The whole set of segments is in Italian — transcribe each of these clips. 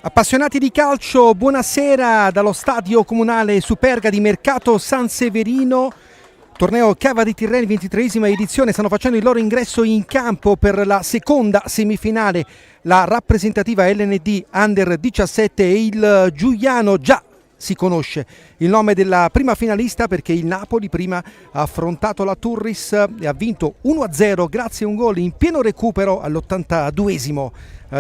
Appassionati di calcio, buonasera dallo stadio comunale Superga di Mercato San Severino. Torneo Cava di Tirreni, 23esima edizione, stanno facendo il loro ingresso in campo per la seconda semifinale la rappresentativa LND Under 17 e il Giuliano. Già si conosce il nome della prima finalista perché il Napoli prima ha affrontato la Turris e ha vinto 1-0 grazie a un gol in pieno recupero all'82esimo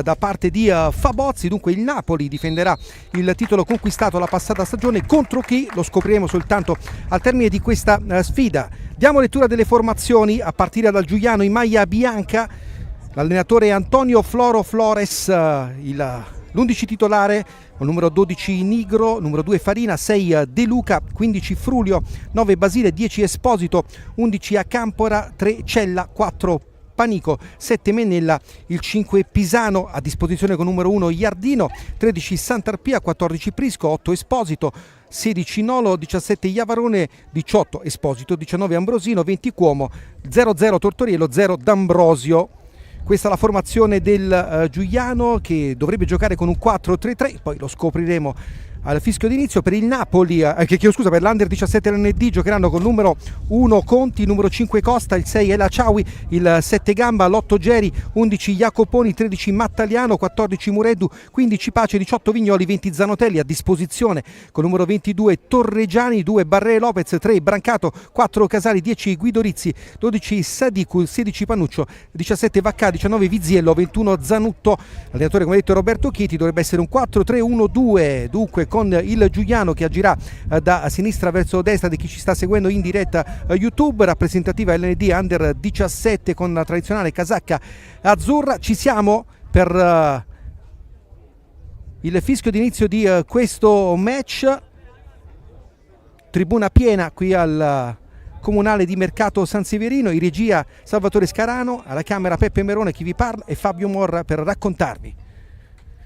da parte di Fabozzi. Dunque il Napoli difenderà il titolo conquistato la passata stagione. Contro chi? Lo scopriremo soltanto al termine di questa sfida. Diamo lettura delle formazioni a partire dal Giuliano in maglia bianca. L'allenatore è Antonio Floro Flores, l'11 titolare, numero 12 Nigro, numero 2 Farina, 6 De Luca, 15 Frulio, 9 Basile, 10 Esposito, 11 Acampora, 3 Cella, 4 Panico, 7 Mennella, il 5 Pisano, a disposizione con numero 1 Iardino, 13 Sant'Arpia, 14 Prisco, 8 Esposito, 16 Nolo, 17 Iavarone, 18 Esposito, 19 Ambrosino, 20 Cuomo, 0-0 Tortoriello, 0 D'Ambrosio. Questa è la formazione del Giuliano che dovrebbe giocare con un 4-3-3, poi lo scopriremo al fischio d'inizio. Per il Napoli, per l'Under 17 LND giocheranno con numero 1 Conti, numero 5 Costa, il 6 El Aciaui, il 7 Gamba, l'8 Geri, 11 Jacoponi, 13 Mattaliano, 14 Mureddu, 15 Pace, 18 Vignoli, 20 Zanotelli. A disposizione con numero 22 Torregiani, 2 Barre Lopez, 3 Brancato, 4 Casali, 10 Guido Rizzi, 12 Sadiku, 16 Panuccio, 17 Vaccà, 19 Viziello, 21 Zanutto. Allenatore, come detto, Roberto Chiti. Dovrebbe essere un 4-3-1-2, dunque con il Giuliano che agirà da sinistra verso destra di chi ci sta seguendo in diretta YouTube. Rappresentativa LND Under 17 con la tradizionale casacca azzurra. Ci siamo per il fischio d'inizio di questo match. Tribuna piena qui al comunale di Mercato San Severino. In regia Salvatore Scarano, alla camera Peppe Merone, chi vi parla, e Fabio Morra per raccontarvi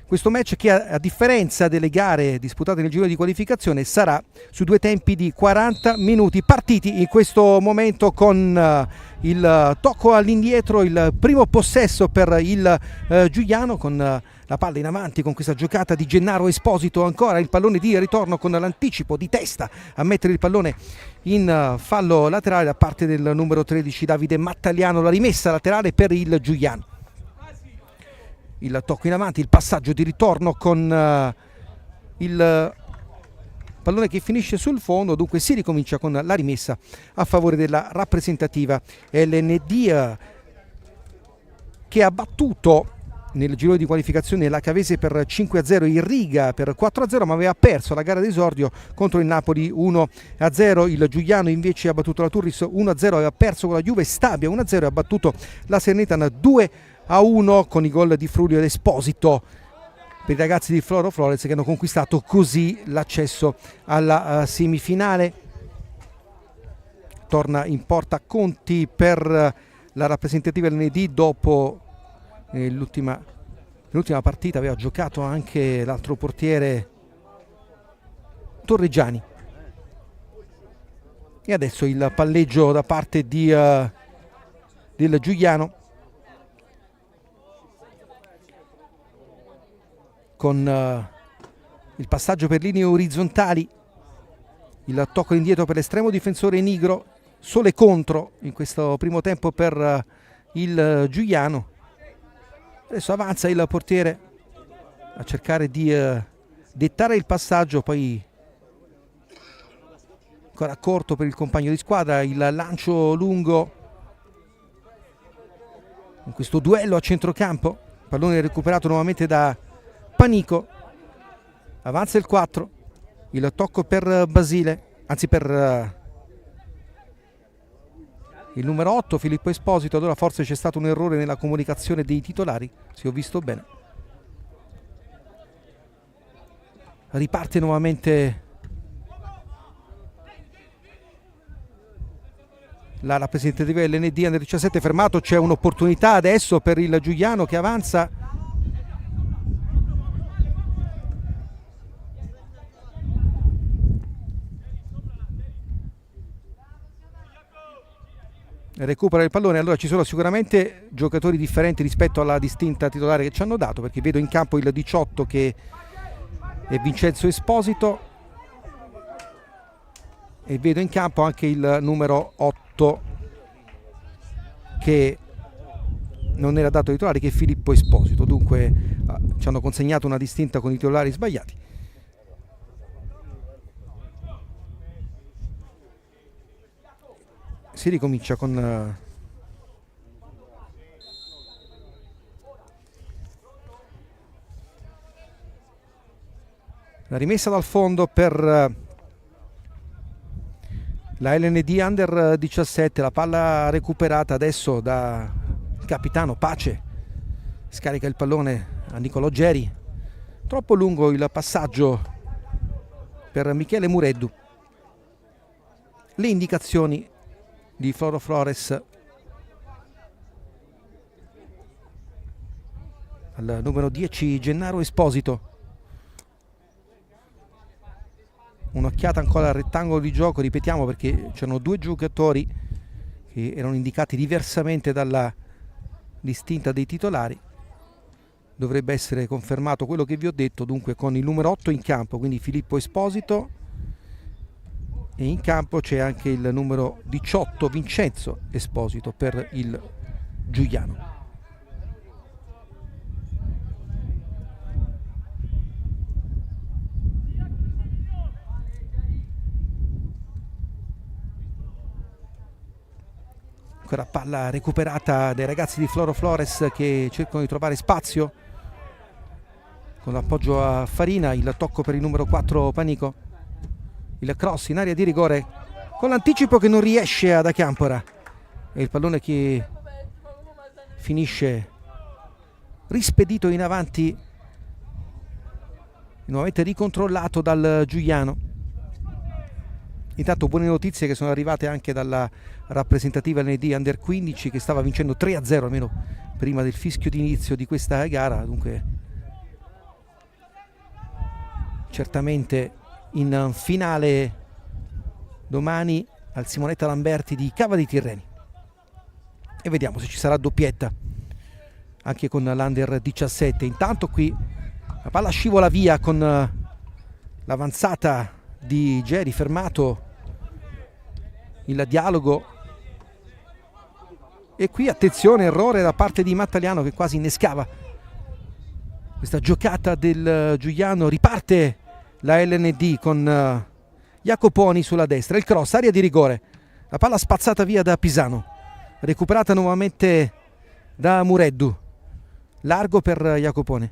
questo match che, a differenza delle gare disputate nel giro di qualificazione, sarà su due tempi di 40 minuti partiti in questo momento con il tocco all'indietro, il primo possesso per il Giuliano con la palla in avanti, con questa giocata di Gennaro Esposito. Ancora il pallone di ritorno con l'anticipo di testa a mettere il pallone in fallo laterale da parte del numero 13 Davide Mattaliano. La rimessa laterale per il Giuliano. Il tocco in avanti, il passaggio di ritorno con il pallone che finisce sul fondo. Dunque si ricomincia con la rimessa a favore della rappresentativa LND che ha battuto nel giro di qualificazione la Cavese per 5-0, il Riga per 4-0, ma aveva perso la gara d'esordio contro il Napoli 1-0. Il Giuliano invece ha battuto la Turris 1-0, aveva perso con la Juve Stabia 1-0 e ha battuto la Salernitana 2-1 con i gol di Frulio ed Esposito per i ragazzi di Floro Flores, che hanno conquistato così l'accesso alla semifinale. Torna in porta Conti per la rappresentativa LND dopo l'ultima partita aveva giocato anche l'altro portiere Torregiani. E adesso il palleggio da parte del Giuliano con il passaggio per linee orizzontali, il tocco indietro per l'estremo difensore Nigro, sole contro in questo primo tempo per il Giuliano. Adesso avanza il portiere a cercare di dettare il passaggio, poi ancora corto per il compagno di squadra. Il lancio lungo in questo duello a centrocampo, pallone recuperato nuovamente da Panico. Avanza il 4, il tocco per Basile, anzi per il numero 8 Filippo Esposito. Allora forse c'è stato un errore nella comunicazione dei titolari, se ho visto bene. Riparte nuovamente la rappresentativa LND Under 17, fermato. C'è un'opportunità adesso per il Giuliano che avanza. Recupera il pallone. Allora ci sono sicuramente giocatori differenti rispetto alla distinta titolare che ci hanno dato, perché vedo in campo il 18 che e Vincenzo Esposito, e vedo in campo anche il numero 8 che non era dato titolare, che è Filippo Esposito. Dunque ci hanno consegnato una distinta con i titolari sbagliati. Si ricomincia con la rimessa dal fondo per la LND Under 17. La palla recuperata adesso da capitano Pace, scarica il pallone a Nicolò Geri, troppo lungo il passaggio per Michele Mureddu. Le indicazioni di Floro Flores al numero 10 Gennaro Esposito. Un'occhiata ancora al rettangolo di gioco, ripetiamo, perché c'erano due giocatori che erano indicati diversamente dalla distinta dei titolari. Dovrebbe essere confermato quello che vi ho detto, dunque con il numero 8 in campo, quindi Filippo Esposito, e in campo c'è anche il numero 18 Vincenzo Esposito per il Giuliano. Ancora palla recuperata dai ragazzi di Floro Flores che cercano di trovare spazio con l'appoggio a Farina, il tocco per il numero 4 Panico, il cross in area di rigore con l'anticipo che non riesce ad Acampora, e il pallone che finisce rispedito in avanti, nuovamente ricontrollato dal Giuliano. Intanto buone notizie che sono arrivate anche dalla rappresentativa LND Under 15, che stava vincendo 3-0 almeno prima del fischio d'inizio di questa gara. Dunque certamente in finale domani al Simonetta Lamberti di Cava dei Tirreni, e vediamo se ci sarà doppietta anche con l'Under 17. Intanto qui la palla scivola via con l'avanzata di Geri, fermato il dialogo, e qui attenzione, errore da parte di Mattaliano che quasi innescava questa giocata del Giuliano. Riparte la LND con Jacoponi sulla destra, il cross, area di rigore, la palla spazzata via da Pisano, recuperata nuovamente da Mureddu, largo per Jacoponi.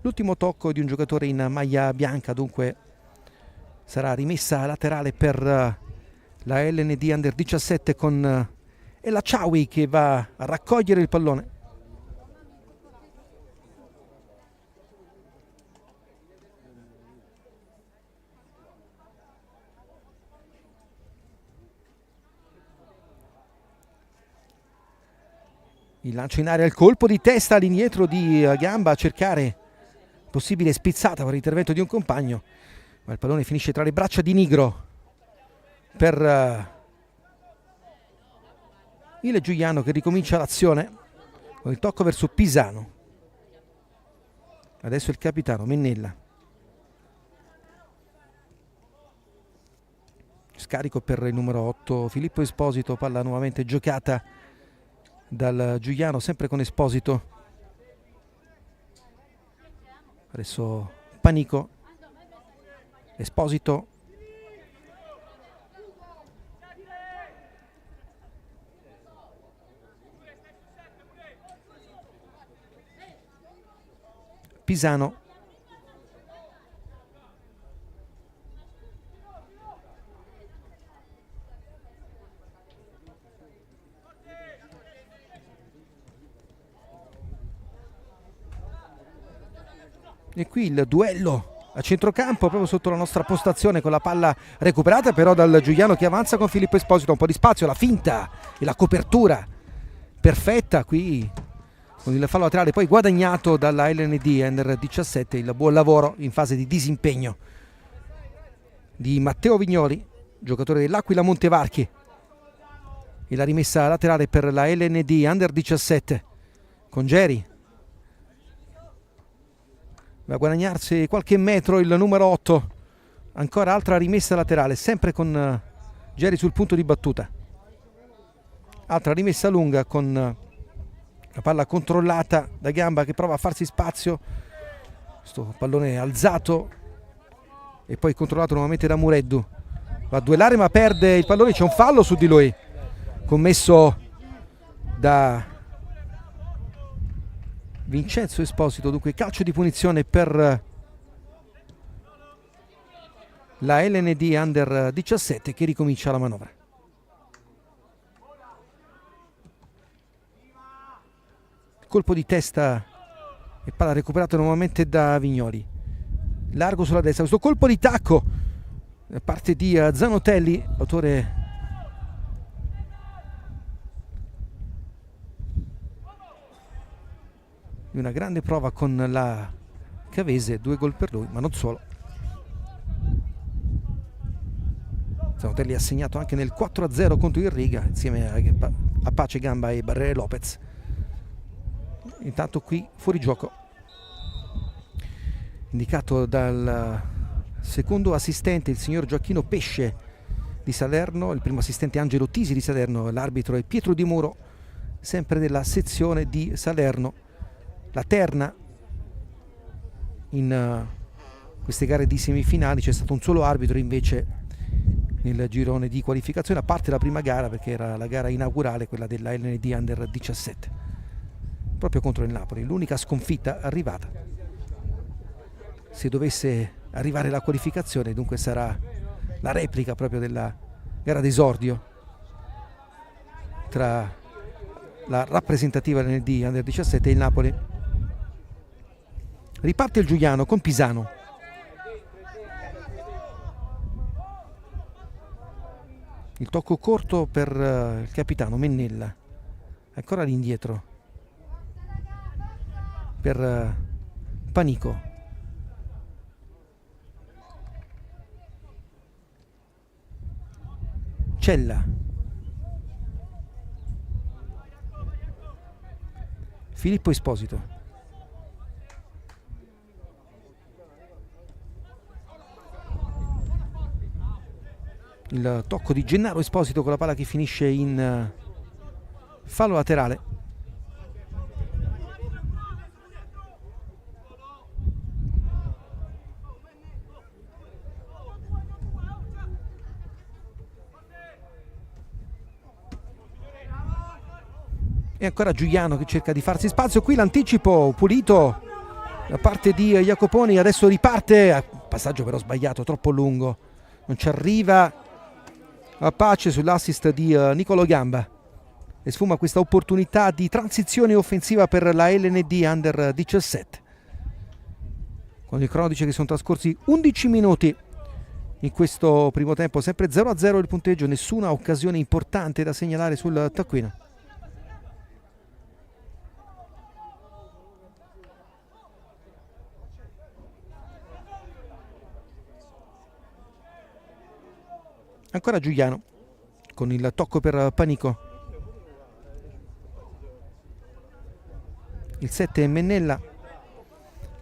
L'ultimo tocco di un giocatore in maglia bianca, dunque sarà rimessa laterale per la LND Under 17 con El Achawi che va a raccogliere il pallone. Il lancio in aria, il colpo di testa all'indietro di gamba a cercare possibile spizzata per l'intervento di un compagno, ma il pallone finisce tra le braccia di Nigro per il Giuliano, che ricomincia l'azione con il tocco verso Pisano. Adesso il capitano Mennella, scarico per il numero 8 Filippo Esposito, palla nuovamente giocata dal Giuliano, sempre con Esposito. Adesso Panico, Esposito, Pisano, e qui il duello a centrocampo proprio sotto la nostra postazione, con la palla recuperata però dal Giuliano che avanza con Filippo Esposito, un po' di spazio, la finta e la copertura perfetta qui con il fallo laterale poi guadagnato dalla LND Under 17. Il buon lavoro in fase di disimpegno di Matteo Vignoli, giocatore dell'Aquila Montevarchi, e la rimessa laterale per la LND Under 17 con Geri. Va a guadagnarsi qualche metro il numero 8. Ancora altra rimessa laterale, sempre con Geri sul punto di battuta. Altra rimessa lunga con la palla controllata da Gamba che prova a farsi spazio. Questo pallone alzato e poi controllato nuovamente da Mureddu. Va a duellare ma perde il pallone, c'è un fallo su di lui commesso da Vincenzo Esposito. Dunque calcio di punizione per la LND Under 17 che ricomincia la manovra. Colpo di testa e palla recuperata nuovamente da Vignoli. Largo sulla destra, questo colpo di tacco da parte di Zanotelli, autore di una grande prova con la Cavese. 2 gol per lui, ma non solo. Zanotelli ha segnato anche nel 4-0 contro il Riga insieme a Pace Gamba e Barrere Lopez. Intanto qui fuori gioco indicato dal secondo assistente, il signor Gioacchino Pesce di Salerno. Il primo assistente Angelo Tisi di Salerno. L'arbitro è Pietro Di Muro, sempre della sezione di Salerno. La terna in queste gare di semifinali, c'è stato un solo arbitro invece nel girone di qualificazione, a parte la prima gara perché era la gara inaugurale, quella della LND Under 17 proprio contro il Napoli, l'unica sconfitta arrivata. Se dovesse arrivare la qualificazione, dunque sarà la replica proprio della gara d'esordio tra la rappresentativa LND Under 17 e il Napoli. Riparte il Giuliano con Pisano. Il tocco corto per il capitano Mennella, ancora all'indietro per Panico. Cella, Filippo Esposito, il tocco di Gennaro Esposito con la palla che finisce in fallo laterale. E ancora Giuliano che cerca di farsi spazio. Qui l'anticipo pulito da parte di Jacoponi. Adesso riparte, passaggio però sbagliato, troppo lungo, non ci arriva a Pace sull'assist di Nicolo Gamba e sfuma questa opportunità di transizione offensiva per la LND Under 17. Con il crono dice che sono trascorsi 11 minuti in questo primo tempo, sempre 0-0 il punteggio, nessuna occasione importante da segnalare sul taccuino. Ancora Giuliano con il tocco per Panico. Il 7 è Mennella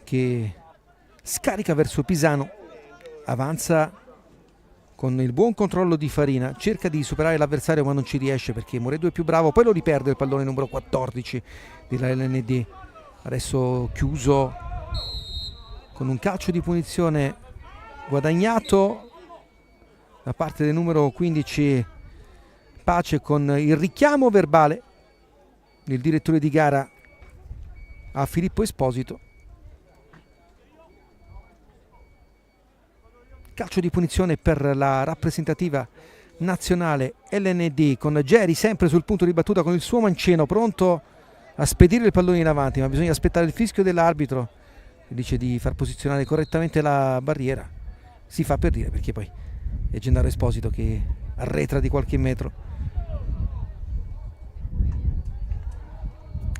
che scarica verso Pisano, avanza con il buon controllo di Farina, cerca di superare l'avversario ma non ci riesce perché Mureddu è più bravo, poi lo riperde il pallone numero 14 della LND. Adesso chiuso con un calcio di punizione guadagnato da parte del numero 15 Pace, con il richiamo verbale del direttore di gara a Filippo Esposito. Calcio di punizione per la rappresentativa nazionale LND, con Geri sempre sul punto di battuta con il suo mancino pronto a spedire il pallone in avanti, ma bisogna aspettare il fischio dell'arbitro che dice di far posizionare correttamente la barriera. Si fa per dire perché poi è Gennaro Esposito che arretra di qualche metro.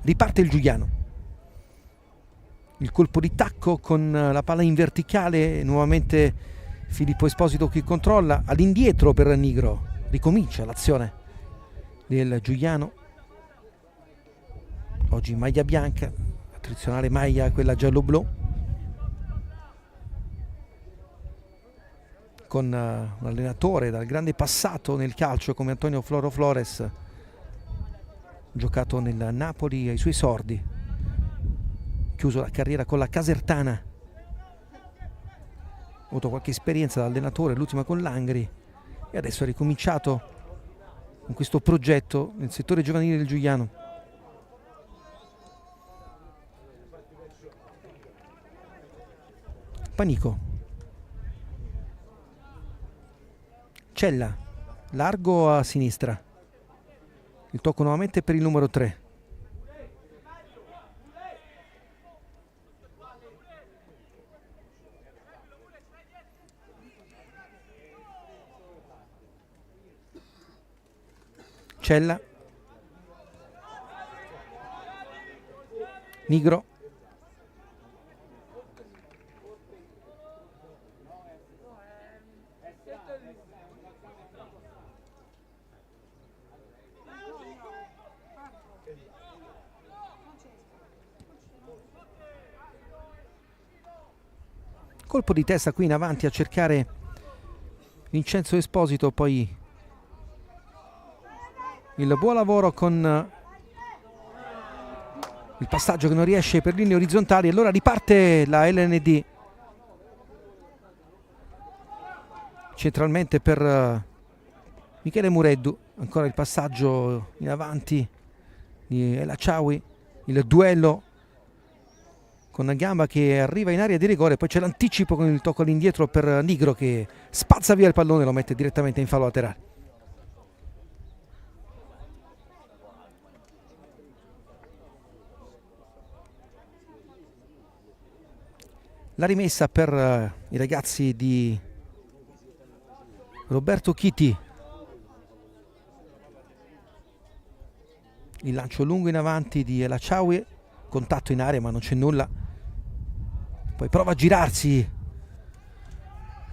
Riparte il Giuliano, il colpo di tacco con la palla in verticale, nuovamente Filippo Esposito che controlla, all'indietro per Nigro, ricomincia l'azione del Giuliano. Oggi maglia bianca, la tradizionale maglia quella giallo-blu, con un allenatore dal grande passato nel calcio come Antonio Floro Flores, giocato nel Napoli ai suoi sordi, chiuso la carriera con la Casertana, ha avuto qualche esperienza da allenatore, l'ultima con l'Angri, e adesso ha ricominciato con questo progetto nel settore giovanile del Giuliano. Panico, Cella, largo a sinistra, il tocco nuovamente per il numero 3. Cella, Nigro, colpo di testa qui in avanti a cercare Vincenzo Esposito, poi il buon lavoro con il passaggio che non riesce per linee orizzontali. Allora riparte la LND centralmente per Michele Mureddu, ancora il passaggio in avanti di El Achawi, il duello con Gamba che arriva in area di rigore, poi c'è l'anticipo con il tocco all'indietro per Nigro che spazza via il pallone e lo mette direttamente in fallo laterale. La rimessa per i ragazzi di Roberto Chiti, il lancio lungo in avanti di El Achawi, contatto in area ma non c'è nulla, poi prova a girarsi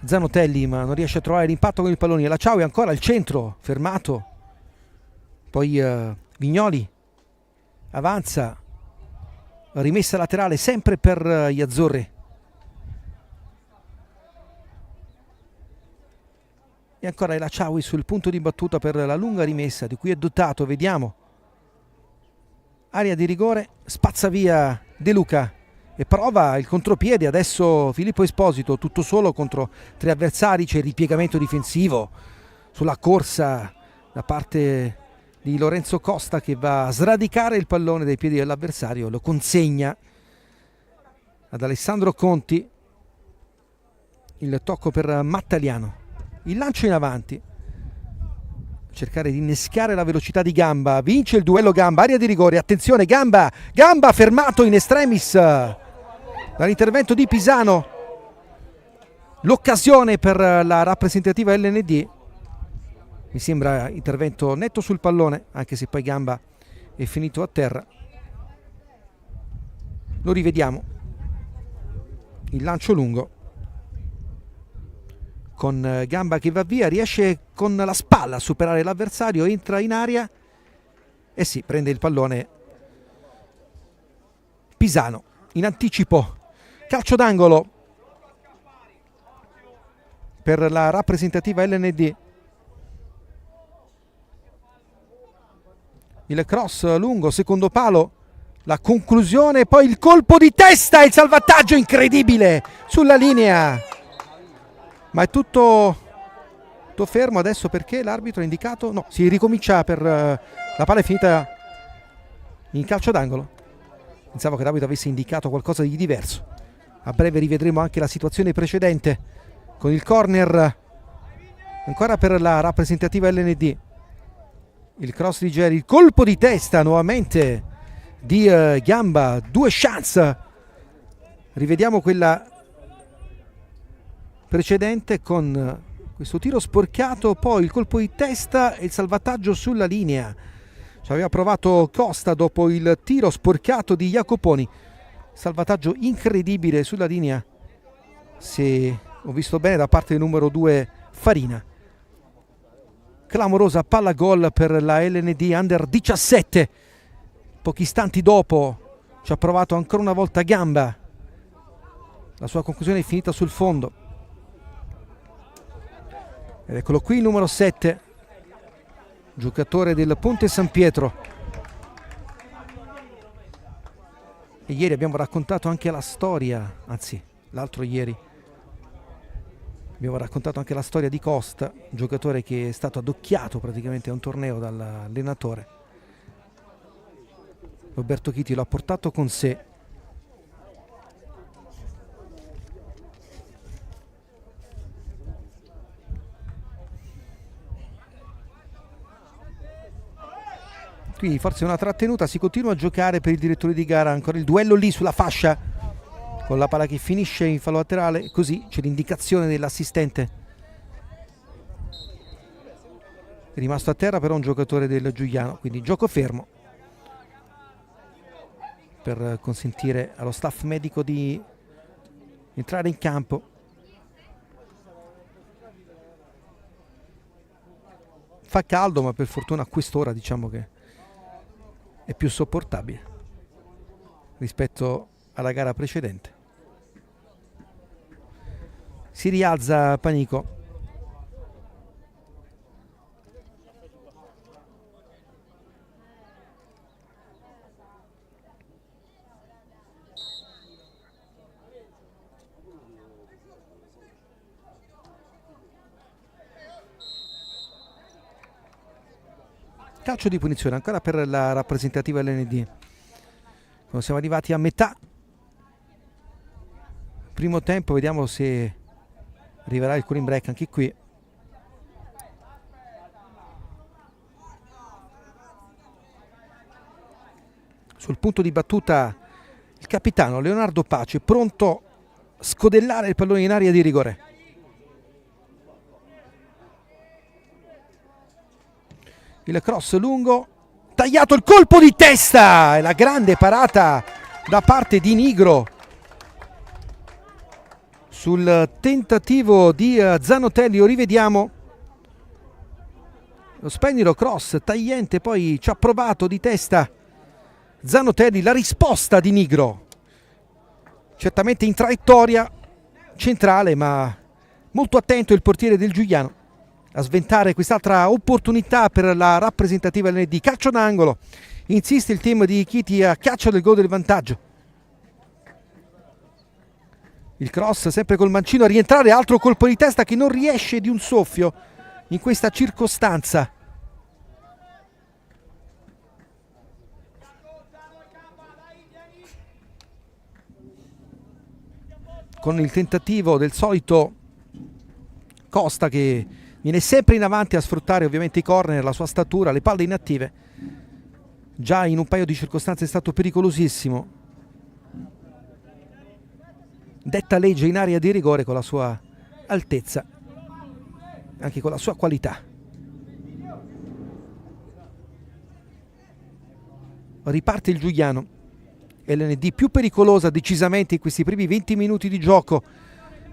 Zanotelli ma non riesce a trovare l'impatto con il pallone. El Achawi ancora al centro, fermato, poi Vignoli avanza, rimessa laterale sempre per gli azzurri. E ancora El Achawi sul punto di battuta per la lunga rimessa di cui è dotato, vediamo, area di rigore, spazza via De Luca e prova il contropiede. Adesso Filippo Esposito tutto solo contro 3 avversari, c'è il ripiegamento difensivo sulla corsa da parte di Lorenzo Costa che va a sradicare il pallone dai piedi dell'avversario, lo consegna ad Alessandro Conti, il tocco per Mattaliano. Il lancio in avanti, cercare di innescare la velocità di Gamba, vince il duello Gamba, area di rigore, attenzione Gamba fermato in extremis dall'intervento di Pisano, l'occasione per la rappresentativa LND, mi sembra intervento netto sul pallone, anche se poi Gamba è finito a terra. Lo rivediamo, il lancio lungo con Gamba che va via, riesce con la spalla a superare l'avversario, entra in aria e sì, prende il pallone Pisano in anticipo. Calcio d'angolo per la rappresentativa LND, il cross lungo, secondo palo, la conclusione, poi il colpo di testa e il salvataggio incredibile sulla linea. Ma è tutto fermo adesso perché l'arbitro ha indicato, no, si ricomincia per la palla è finita in calcio d'angolo. Pensavo che l'arbitro avesse indicato qualcosa di diverso. A breve rivedremo anche la situazione precedente con il corner ancora per la rappresentativa LND. Il cross di Geri, il colpo di testa nuovamente di Gamba, 2 chance. Rivediamo quella precedente con questo tiro sporcato, poi il colpo di testa e il salvataggio sulla linea. Ci aveva provato Costa dopo il tiro sporcato di Jacoponi, salvataggio incredibile sulla linea, se ho visto bene, da parte del numero 2 Farina. clamorosa palla gol per la LND Under 17. Pochi istanti dopo ci ha provato ancora una volta Gamba. La sua conclusione è finita sul fondo. Ed eccolo qui il numero 7, giocatore del Ponte San Pietro. E ieri abbiamo raccontato anche la storia, anzi l'altro ieri abbiamo raccontato anche la storia di Costa, giocatore che è stato addocchiato praticamente a un torneo dall'allenatore. Roberto Chiti lo ha portato con sé. Qui forse una trattenuta, si continua a giocare per il direttore di gara, ancora il duello lì sulla fascia con la palla che finisce in fallo laterale, così c'è l'indicazione dell'assistente. È rimasto a terra però un giocatore del Giuliano, quindi gioco fermo per consentire allo staff medico di entrare in campo. Fa caldo, ma per fortuna a quest'ora diciamo che è più sopportabile rispetto alla gara precedente. Si rialza Panico. Calcio di punizione ancora per la rappresentativa LND. Quando siamo arrivati a metà primo tempo, vediamo se arriverà il cooling break anche qui. Sul punto di battuta il capitano Leonardo Pace, pronto a scodellare il pallone in area di rigore. Il cross lungo, tagliato il colpo di testa e la grande parata da parte di Nigro sul tentativo di Zanotelli. Rivediamo lo splendido cross tagliente, poi ci ha provato di testa Zanotelli, la risposta di Nigro certamente in traiettoria centrale, ma molto attento il portiere del Giuliano a sventare quest'altra opportunità per la rappresentativa LND. Calcio d'angolo, insiste il team di Chiti a caccia del gol del vantaggio. Il cross sempre col mancino a rientrare, altro colpo di testa che non riesce di un soffio in questa circostanza. Con il tentativo del solito Costa che viene sempre in avanti a sfruttare ovviamente i corner, la sua statura, le palle inattive. Già in un paio di circostanze è stato pericolosissimo. Detta legge in area di rigore con la sua altezza, anche con la sua qualità. Riparte il Giuliano, LND più pericolosa decisamente in questi primi 20 minuti di gioco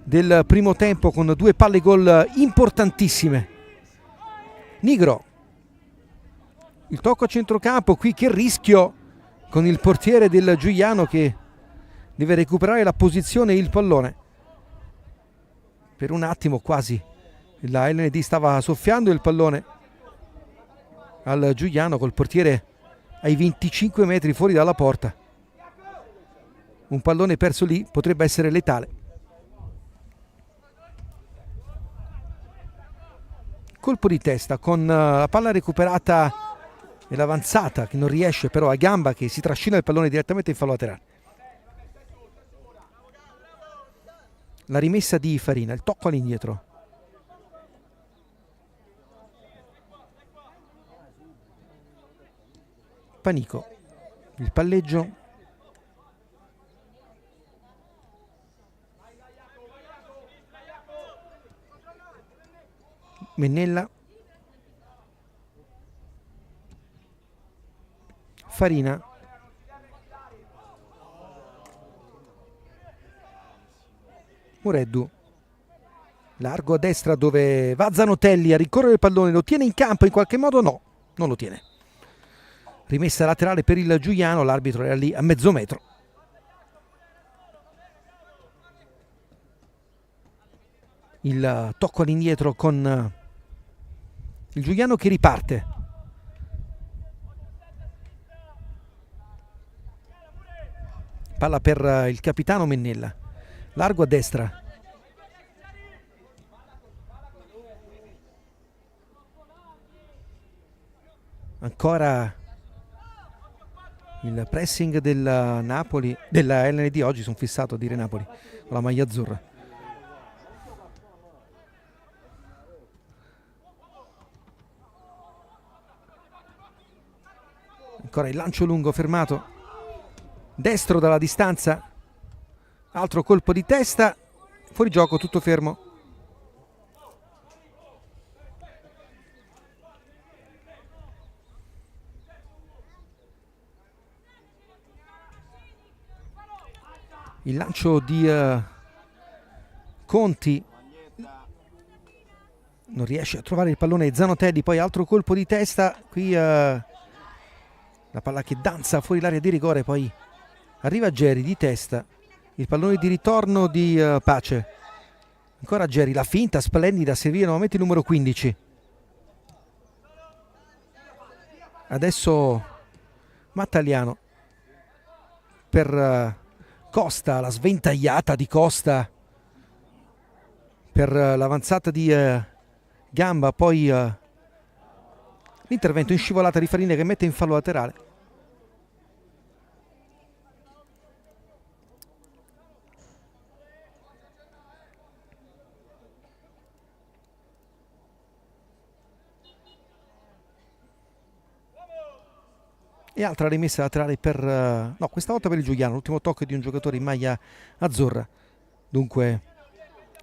del primo tempo, con due palle gol importantissime. Nigro, il tocco a centrocampo, qui che rischio con il portiere del Giuliano che deve recuperare la posizione e il pallone. Per un attimo quasi la LND stava soffiando il pallone al Giuliano col portiere ai 25 metri fuori dalla porta. Un pallone perso lì potrebbe essere letale. Colpo di testa con la palla recuperata e l'avanzata che non riesce però a Gamba, che si trascina il pallone direttamente in fallo laterale. La rimessa di Farina, il tocco all'indietro. Panico, il palleggio. Mennella. Farina. Mureddu. largo a destra dove va Zanotelli a rincorrere il pallone, lo tiene in campo in qualche modo? No, non lo tiene. Rimessa laterale per il Giuliano, l'arbitro era lì a mezzo metro. Il tocco all'indietro con il Giuliano che riparte. Palla per il capitano Mennella, largo a destra. Ancora il pressing del Napoli, della LND. Oggi sono fissato a dire Napoli con la maglia azzurra. Ancora il lancio lungo fermato, destro dalla distanza, altro colpo di testa, fuori gioco, tutto fermo. Il lancio di Conti, non riesce a trovare il pallone Zanotelli, poi altro colpo di testa, qui la palla che danza fuori l'area di rigore, poi arriva Geri di testa, il pallone di ritorno di Pace, ancora Geri, la finta splendida, serviva nuovamente il numero 15. Adesso Mattaliano per Costa, la sventagliata di Costa per l'avanzata di Gamba, poi l'intervento in scivolata di Farina che mette in fallo laterale. E altra rimessa laterale per no, questa volta per il Giuliano, l'ultimo tocco di un giocatore in maglia azzurra. Dunque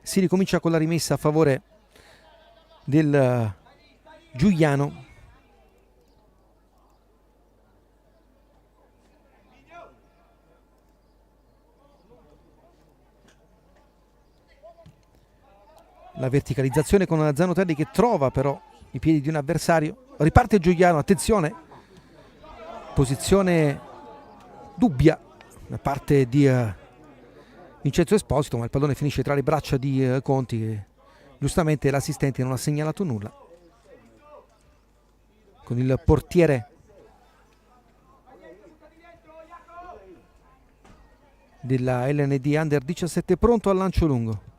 si ricomincia con la rimessa a favore del Giuliano. La verticalizzazione con Zanotelli che trova però i piedi di un avversario. Riparte Giuliano, attenzione, posizione dubbia da parte di Vincenzo Esposito, ma il pallone finisce tra le braccia di Conti, che giustamente l'assistente non ha segnalato nulla. Con il portiere della LND Under 17 pronto al lancio lungo.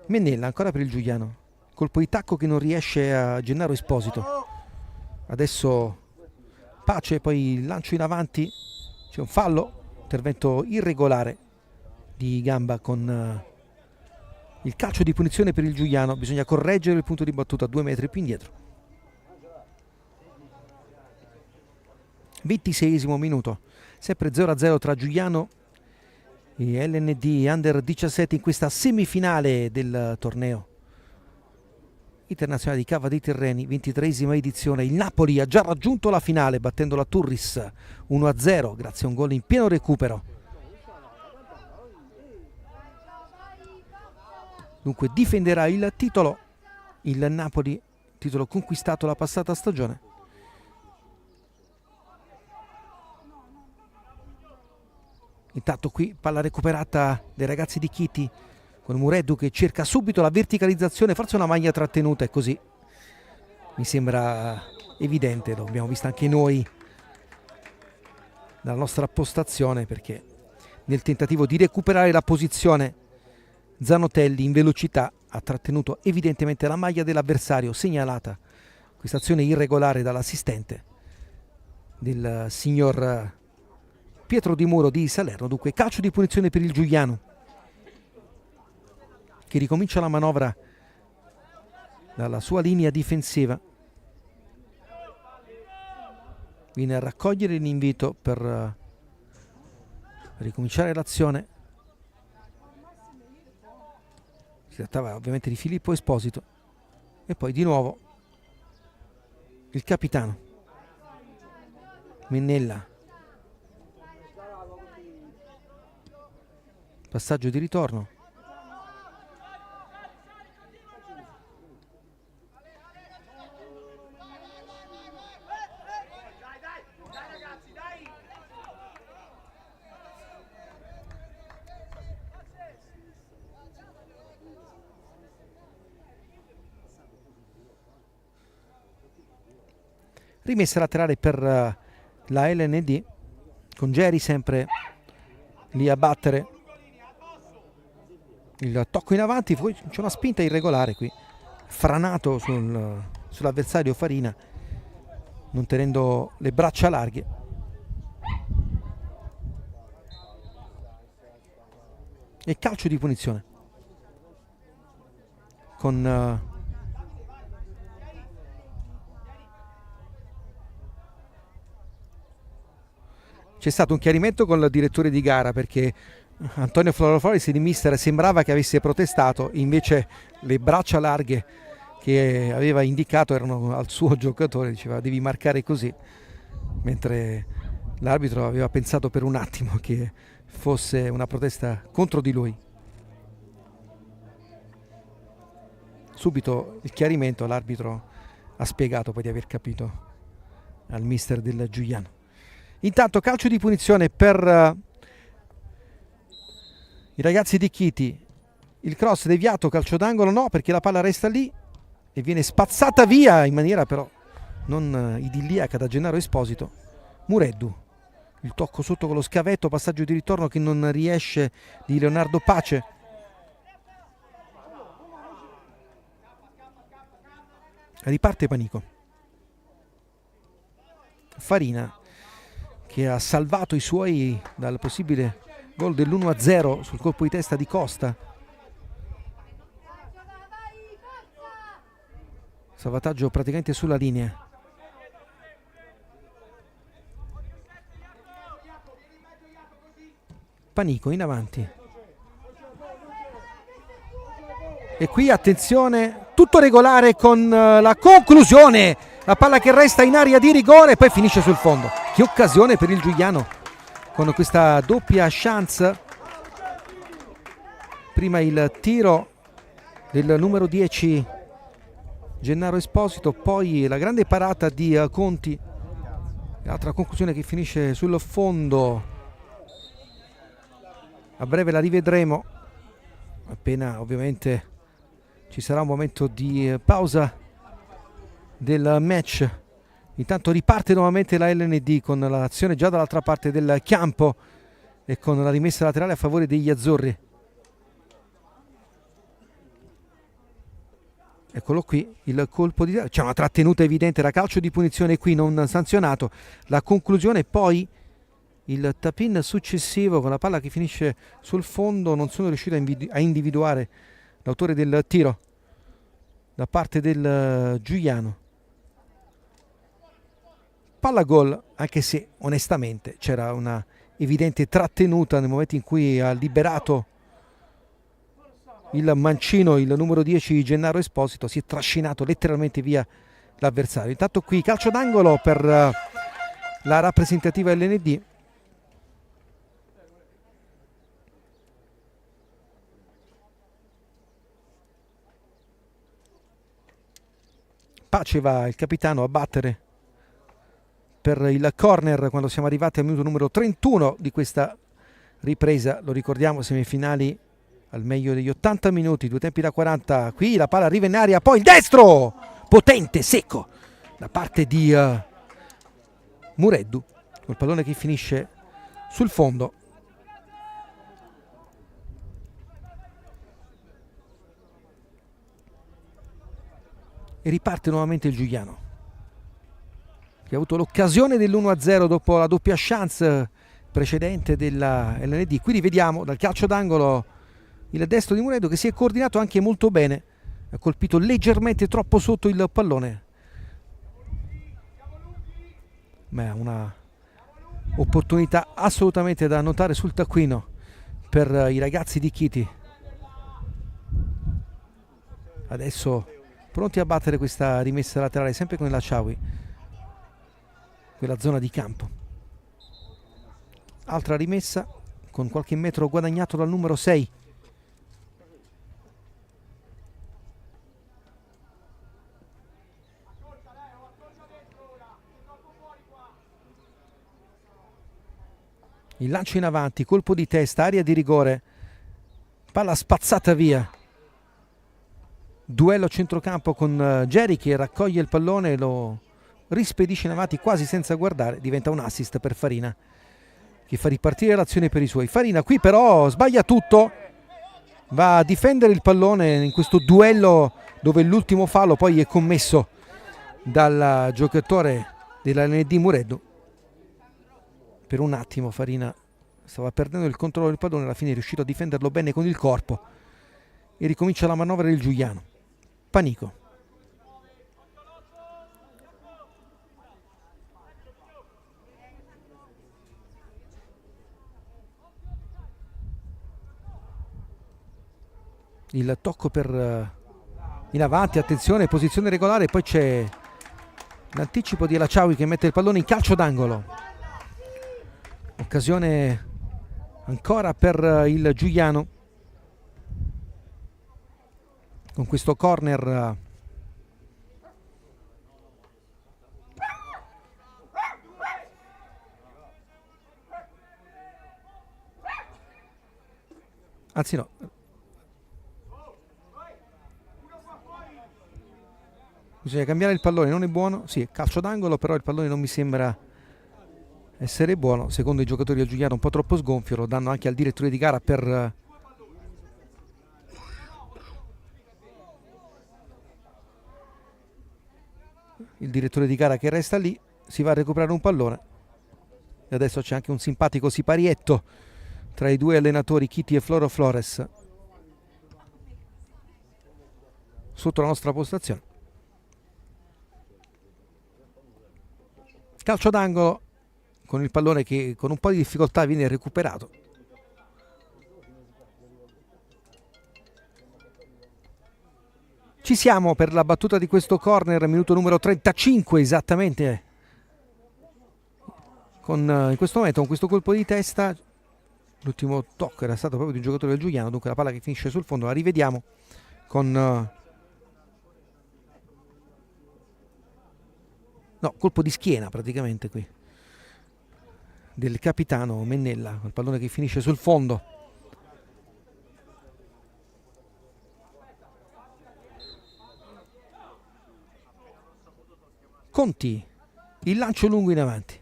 Mennella ancora per il Giuliano, colpo di tacco che non riesce a Gennaro Esposito. Adesso Pace, poi il lancio in avanti, c'è un fallo, intervento irregolare di Gamba con il calcio di punizione per il Giuliano. Bisogna correggere il punto di battuta 2 metri più indietro. 26esimo minuto, sempre 0-0 tra Giuliano e LND Under 17 in questa semifinale del torneo internazionale di Cava dei Tirreni, 23esima edizione. Il Napoli ha già raggiunto la finale battendo la Turris 1-0 grazie a un gol in pieno recupero. Dunque difenderà il titolo il Napoli, titolo conquistato la passata stagione. Intanto qui palla recuperata dai ragazzi di Chiti con Mureddu che cerca subito la verticalizzazione, forse una maglia trattenuta, e così mi sembra evidente, lo abbiamo visto anche noi dalla nostra postazione, perché nel tentativo di recuperare la posizione Zanotelli in velocità ha trattenuto evidentemente la maglia dell'avversario, segnalata questa azione irregolare dall'assistente del signor Pietro Di Muro di Salerno. Dunque calcio di punizione per il Giuliano, che ricomincia la manovra dalla sua linea difensiva. Viene a raccogliere l'invito per ricominciare l'azione. Si trattava ovviamente di Filippo Esposito. E poi di nuovo il capitano Mennella. Passaggio di ritorno. Rimessa laterale per la LND, con Geri sempre lì a battere il tocco in avanti. Poi c'è una spinta irregolare qui, franato sull'avversario Farina, non tenendo le braccia larghe. E calcio di punizione con c'è stato un chiarimento con il direttore di gara, perché Antonio Florofolis di mister sembrava che avesse protestato, invece le braccia larghe che aveva indicato erano al suo giocatore, diceva devi marcare così, mentre l'arbitro aveva pensato per un attimo che fosse una protesta contro di lui. Subito il chiarimento, l'arbitro ha spiegato poi di aver capito al mister del Giuliano. Intanto calcio di punizione per i ragazzi di Chiti. Il cross deviato, calcio d'angolo no, perché la palla resta lì e viene spazzata via in maniera però non idilliaca da Gennaro Esposito. Mureddu, il tocco sotto con lo scavetto, passaggio di ritorno che non riesce di Leonardo Pace. Riparte Panico. Farina, che ha salvato i suoi dal possibile gol dell'1-0 sul colpo di testa di Costa. Salvataggio praticamente sulla linea. Panico in avanti. E qui attenzione, tutto regolare con la conclusione. La palla che resta in area di rigore e poi finisce sul fondo. Che occasione per il Giuliano con questa doppia chance. Prima il tiro del numero 10 Gennaro Esposito, poi la grande parata di Conti. L'altra conclusione che finisce sul fondo. A breve la rivedremo, appena ovviamente ci sarà un momento di pausa del match. Intanto riparte nuovamente la LND con l'azione già dall'altra parte del campo e con la rimessa laterale a favore degli azzurri. Eccolo qui il colpo di... c'è una trattenuta evidente da calcio di punizione qui non sanzionato. La conclusione poi il tap-in successivo con la palla che finisce sul fondo. Non sono riuscito a individuare l'autore del tiro da parte del Giuliano. Palla gol, anche se onestamente c'era una evidente trattenuta nel momento in cui ha liberato il mancino, il numero 10 Gennaro Esposito, si è trascinato letteralmente via l'avversario. Intanto qui calcio d'angolo per la rappresentativa LND. Pace va il capitano a battere per il corner quando siamo arrivati al minuto numero 31 di questa ripresa. Lo ricordiamo, semifinali al meglio degli 80 minuti, due tempi da 40. Qui la palla arriva in aria, poi il destro potente, secco da parte di Mureddu, col pallone che finisce sul fondo. E riparte nuovamente il Giuliano, che ha avuto l'occasione dell'1-0 dopo la doppia chance precedente della LND. Qui rivediamo dal calcio d'angolo il destro di Mureddu, che si è coordinato anche molto bene, ha colpito leggermente troppo sotto il pallone, ma è una opportunità assolutamente da annotare sul taccuino per i ragazzi di Chiti. Adesso pronti a battere questa rimessa laterale sempre con il Lachawi, quella zona di campo. Altra rimessa con qualche metro guadagnato dal numero 6. Il lancio in avanti, colpo di testa, area di rigore, palla spazzata via. Duello a centrocampo con Geri che raccoglie il pallone e lo rispedisce in avanti quasi senza guardare. Diventa un assist per Farina, che fa ripartire l'azione per i suoi. Farina qui però sbaglia tutto, va a difendere il pallone in questo duello dove l'ultimo fallo poi è commesso dal giocatore dell'LND Mureddu. Per un attimo Farina stava perdendo il controllo del pallone, alla fine è riuscito a difenderlo bene con il corpo e ricomincia la manovra del Giuliano. Panico. Il tocco per in avanti, attenzione, posizione regolare, poi c'è l'anticipo di Elachawi che mette il pallone in calcio d'angolo. Occasione ancora per il Giuliano con questo corner anzi no, bisogna cambiare il pallone, non è buono, sì, calcio d'angolo, però il pallone non mi sembra essere buono, secondo i giocatori del Giuliano un po' troppo sgonfio, lo danno anche al direttore di gara per il direttore di gara che resta lì. Si va a recuperare un pallone e adesso c'è anche un simpatico siparietto tra i due allenatori Chiti e Floro Flores sotto la nostra postazione. Calcio d'angolo con il pallone che con un po' di difficoltà viene recuperato. Ci siamo per la battuta di questo corner, minuto numero 35 esattamente. In questo momento, con questo colpo di testa, l'ultimo tocco era stato proprio di un giocatore del Giuliano, dunque la palla che finisce sul fondo la rivediamo con no, colpo di schiena praticamente qui del capitano Mennella, il pallone che finisce sul fondo. Conti, il lancio lungo in avanti,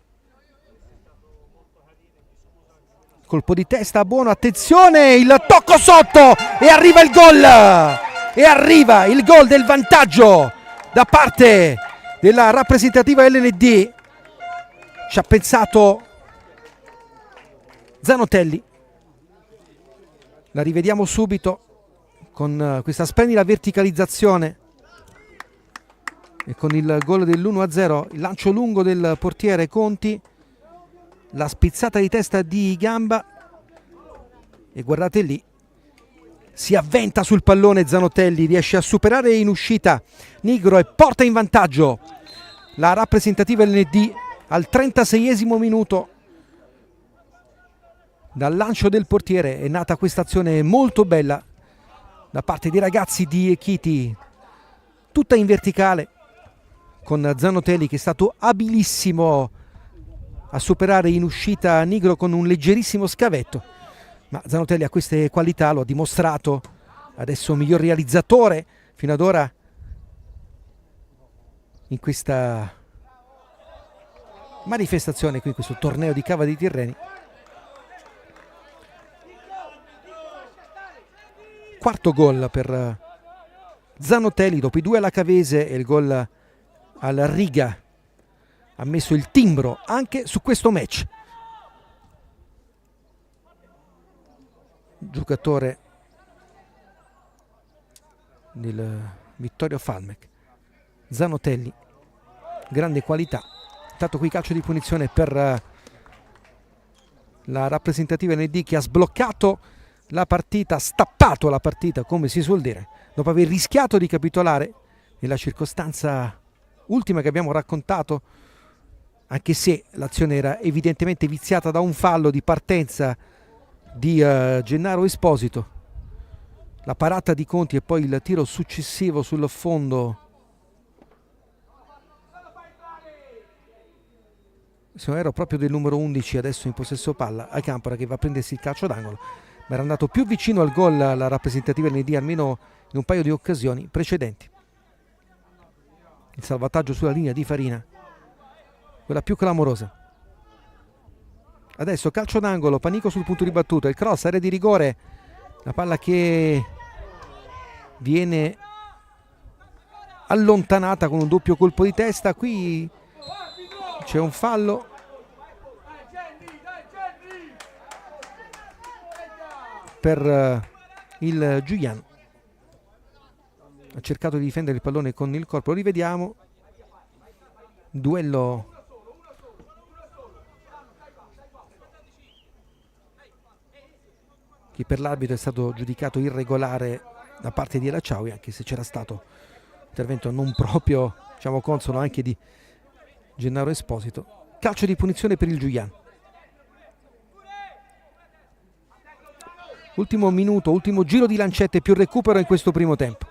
colpo di testa buono, attenzione, il tocco sotto e arriva il gol, e arriva il gol del vantaggio da parte della rappresentativa LND. Ci ha pensato Zanotelli, la rivediamo subito con questa splendida verticalizzazione e con il gol dell'1-0, il lancio lungo del portiere Conti, la spizzata di testa di gamba e guardate lì, si avventa sul pallone Zanotelli, riesce a superare in uscita Nigro e porta in vantaggio la rappresentativa LND al 36esimo minuto. Dal lancio del portiere è nata questa azione molto bella da parte dei ragazzi di Chiti, tutta in verticale, con Zanotelli che è stato abilissimo a superare in uscita Nigro con un leggerissimo scavetto, ma Zanotelli ha queste qualità, lo ha dimostrato, adesso miglior realizzatore fino ad ora in questa manifestazione qui in questo torneo di Cava dei Tirreni. Quarto gol per Zanotelli dopo i due alla Cavese e il gol al Riga, ha messo il timbro anche su questo match. Giocatore del Vittorio Falmec, Zanotelli, grande qualità. Intanto qui calcio di punizione per la rappresentativa ND che ha sbloccato la partita, stappato la partita come si suol dire, dopo aver rischiato di capitolare nella circostanza ultima che abbiamo raccontato, anche se l'azione era evidentemente viziata da un fallo di partenza di Gennaro Esposito, la parata di Conti e poi il tiro successivo sul fondo. Ero proprio del numero 11 adesso in possesso palla, Alcampora che va a prendersi il calcio d'angolo, ma era andato più vicino al gol la rappresentativa LND almeno in un paio di occasioni precedenti. Il salvataggio sulla linea di Farina, quella più clamorosa. Adesso calcio d'angolo, Panico sul punto di battuta, il cross, area di rigore, la palla che viene allontanata con un doppio colpo di testa. Qui c'è un fallo per il Giuliano. Ha cercato di difendere il pallone con il corpo, lo rivediamo. Duello che per l'arbitro è stato giudicato irregolare da parte di Elacciaui, anche se c'era stato intervento non proprio, diciamo, consono anche di Gennaro Esposito. Calcio di punizione per il Giuliano. Ultimo minuto, ultimo giro di lancette più recupero in questo primo tempo.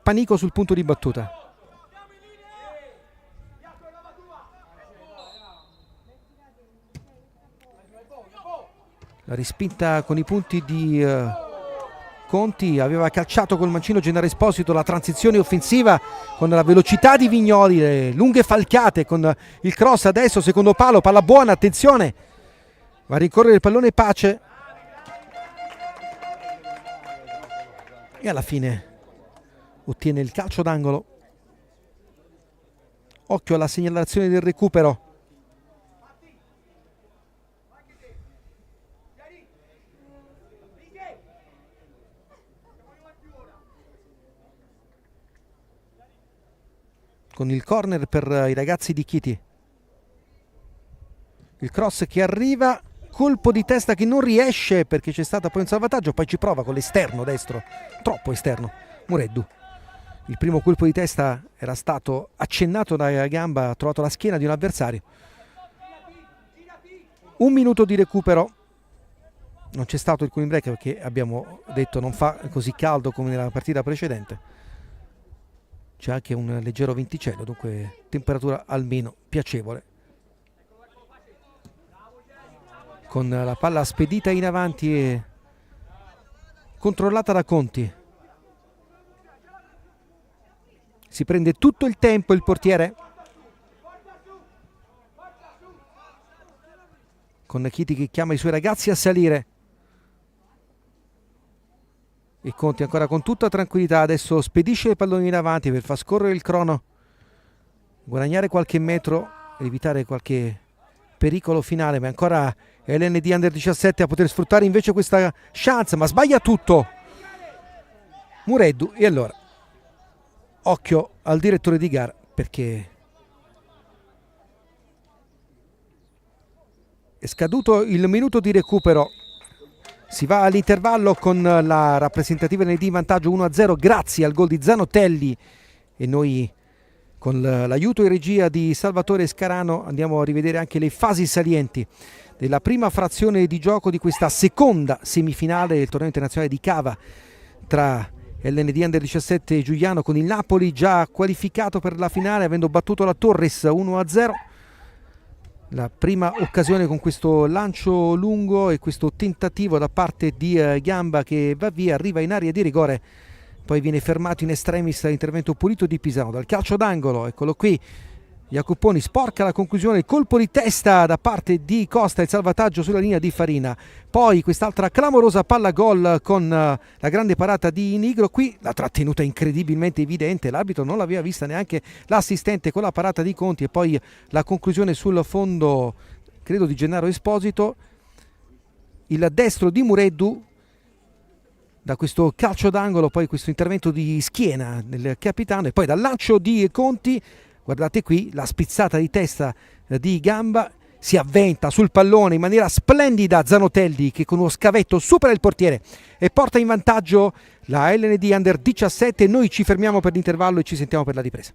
Panico sul punto di battuta. La rispinta con i punti di Conti, aveva calciato col mancino Gennaro Esposito, la transizione offensiva con la velocità di Vignoli, le lunghe falcate con il cross. Adesso secondo palo, palla buona, attenzione, va a ricorrere il pallone Pace e alla fine ottiene il calcio d'angolo. Occhio alla segnalazione del recupero. Con il corner per i ragazzi di Chiti. Il cross che arriva, colpo di testa che non riesce perché c'è stato poi un salvataggio, poi ci prova con l'esterno destro, troppo esterno, Mureddu. Il primo colpo di testa era stato accennato da gamba, ha trovato la schiena di un avversario. Un minuto di recupero. Non c'è stato il cooling break perché abbiamo detto non fa così caldo come nella partita precedente. C'è anche un leggero venticello, dunque temperatura almeno piacevole. Con la palla spedita in avanti e controllata da Conti. Si prende tutto il tempo il portiere. Con Chiti che chiama i suoi ragazzi a salire. E Conti ancora con tutta tranquillità adesso spedisce il pallone in avanti per far scorrere il crono, guadagnare qualche metro ed evitare qualche pericolo finale, ma ancora LND Under 17 a poter sfruttare invece questa chance, ma sbaglia tutto Mureddu. E allora occhio al direttore di gara, perché è scaduto il minuto di recupero. Si va all'intervallo con la rappresentativa LND in vantaggio 1-0 grazie al gol di Zanotelli, e noi con l'aiuto in regia di Salvatore Scarano andiamo a rivedere anche le fasi salienti della prima frazione di gioco di questa seconda semifinale del torneo internazionale di Cava tra LND Under 17 e Giuliano, con il Napoli già qualificato per la finale avendo battuto la Torres 1-0. La prima occasione con questo lancio lungo e questo tentativo da parte di Gamba che va via, arriva in area di rigore, poi viene fermato in estremis l'intervento pulito di Pisano. Dal calcio d'angolo, eccolo qui, Jacoponi sporca la conclusione, il colpo di testa da parte di Costa, il salvataggio sulla linea di Farina, poi quest'altra clamorosa palla gol con la grande parata di Nigro. Qui la trattenuta incredibilmente evidente, l'arbitro non l'aveva vista neanche l'assistente con la parata di Conti, e poi la conclusione sul fondo credo di Gennaro Esposito, il destro di Mureddu da questo calcio d'angolo, poi questo intervento di schiena del capitano e poi dal lancio di Conti. Guardate qui la spizzata di testa di Gamba, si avventa sul pallone in maniera splendida Zanotelli che con uno scavetto supera il portiere e porta in vantaggio la LND Under 17. Noi ci fermiamo per l'intervallo e ci sentiamo per la ripresa.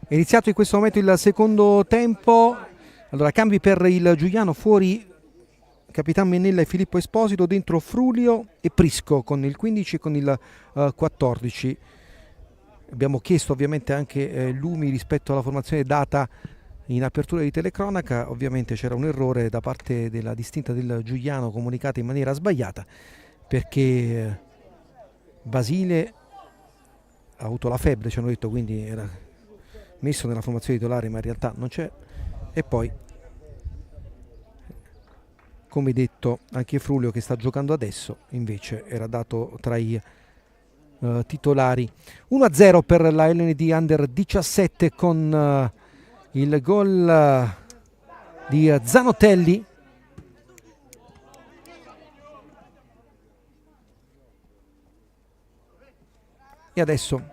È iniziato in questo momento il secondo tempo. Allora, cambi per il Giuliano, fuori Capitan Mennella e Filippo Esposito, dentro Frulio e Prisco con il 15 e con il 14. Abbiamo chiesto ovviamente anche lumi rispetto alla formazione data in apertura di telecronaca. Ovviamente c'era un errore da parte della distinta del Giuliano, comunicata in maniera sbagliata, perché Basile ha avuto la febbre, ci hanno detto, quindi era messo nella formazione titolare, ma in realtà non c'è. E poi, come detto, anche Frulio, che sta giocando adesso, invece era dato tra i titolari. 1-0 per la LND Under 17 con il gol di Zanotelli. E adesso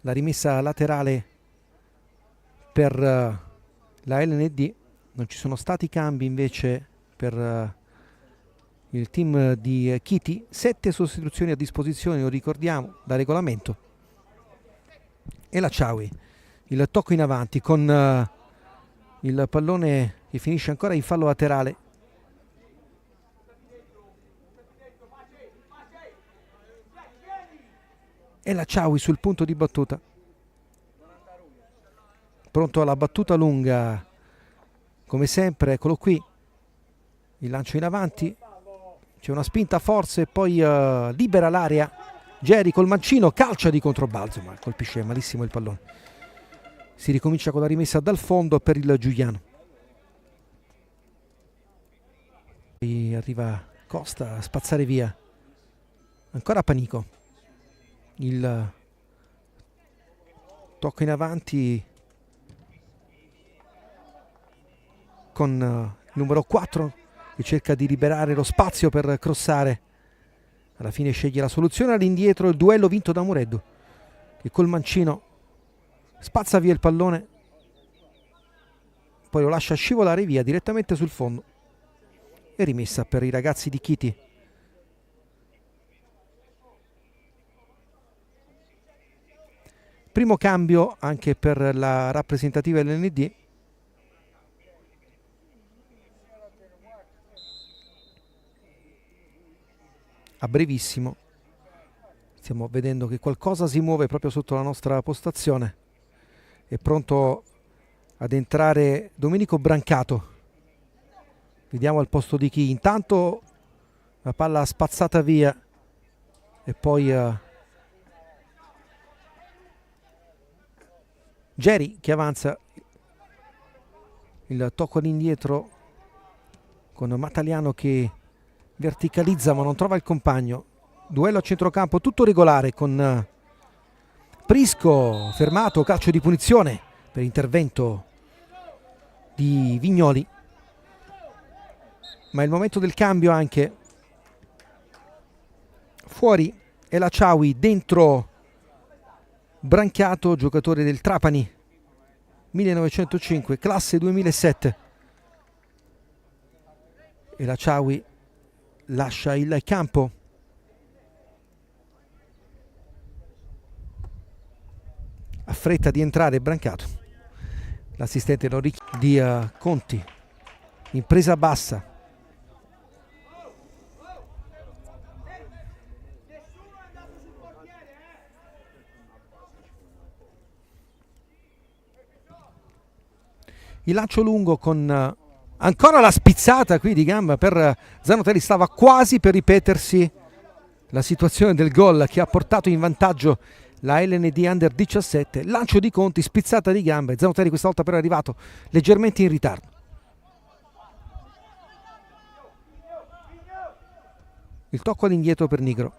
la rimessa laterale per la LND. Non ci sono stati cambi invece per il team di Chiti. 7 sostituzioni a disposizione, lo ricordiamo, da regolamento. E la Ciaui, il tocco in avanti con il pallone che finisce ancora in fallo laterale. E la Ciaui sul punto di battuta, pronto alla battuta lunga come sempre. Eccolo qui, il lancio in avanti, c'è una spinta forse, poi libera l'area Geri col mancino, calcia di controbalzo, ma colpisce malissimo il pallone. Si ricomincia con la rimessa dal fondo per il Giuliano. E arriva Costa a spazzare via, ancora Panico, il tocco in avanti con il numero 4 che cerca di liberare lo spazio per crossare. Alla fine sceglie la soluzione all'indietro, il duello vinto da Mureddu, che col mancino spazza via il pallone, poi lo lascia scivolare via direttamente sul fondo. E rimessa per i ragazzi di Chiti. Primo cambio anche per la rappresentativa LND. A brevissimo stiamo vedendo che qualcosa si muove proprio sotto la nostra postazione. È pronto ad entrare Domenico Brancato. Vediamo al posto di chi. Intanto la palla spazzata via e poi Geri che avanza, il tocco all'indietro con Mataliano che verticalizza ma non trova il compagno. Duello a centrocampo tutto regolare con Prisco fermato, calcio di punizione per intervento di Vignoli. Ma è il momento del cambio anche. Fuori è la Ciaui, dentro Brancato, giocatore del Trapani 1905, classe 2007. E la Ciaui lascia il campo. Ha fretta di entrare Brancato. L'assistente di Conti in presa bassa. Il lancio lungo con ancora la spizzata qui di gamba per Zanotelli. Stava quasi per ripetersi la situazione del gol che ha portato in vantaggio la LND Under 17. Lancio di Conti, spizzata di gamba, e Zanotelli questa volta però è arrivato leggermente in ritardo. Il tocco all'indietro per Nigro.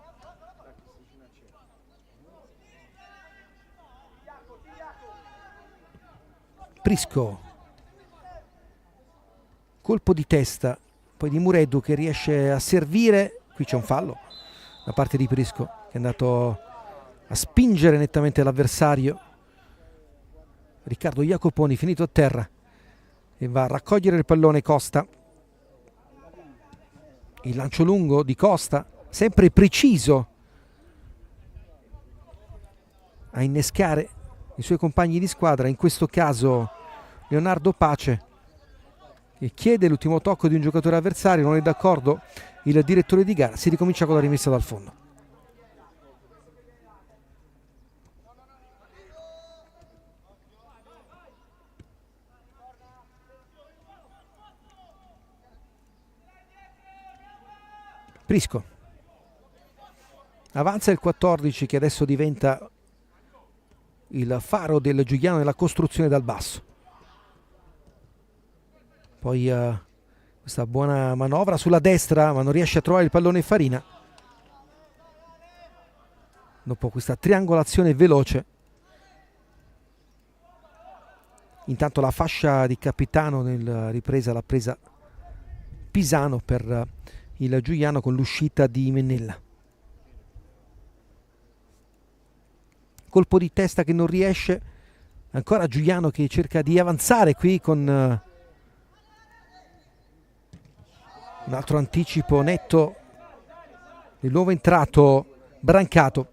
Prisco, colpo di testa poi di Mureddu che riesce a servire. Qui c'è un fallo da parte di Prisco che è andato a spingere nettamente l'avversario. Riccardo Jacoponi finito a terra e va a raccogliere il pallone Costa. Il lancio lungo di Costa, sempre preciso a innescare i suoi compagni di squadra, in questo caso Leonardo Pace, che chiede l'ultimo tocco di un giocatore avversario, non è d'accordo il direttore di gara, si ricomincia con la rimessa dal fondo. Prisco avanza il 14, che adesso diventa il faro del Giuliano nella costruzione dal basso. Poi questa buona manovra sulla destra, ma non riesce a trovare il pallone Farina dopo questa triangolazione veloce. Intanto la fascia di capitano nella ripresa l'ha presa Pisano per il Giuliano con l'uscita di Mennella. Colpo di testa che non riesce, ancora Giuliano che cerca di avanzare qui con un altro anticipo netto del nuovo entrato Brancato.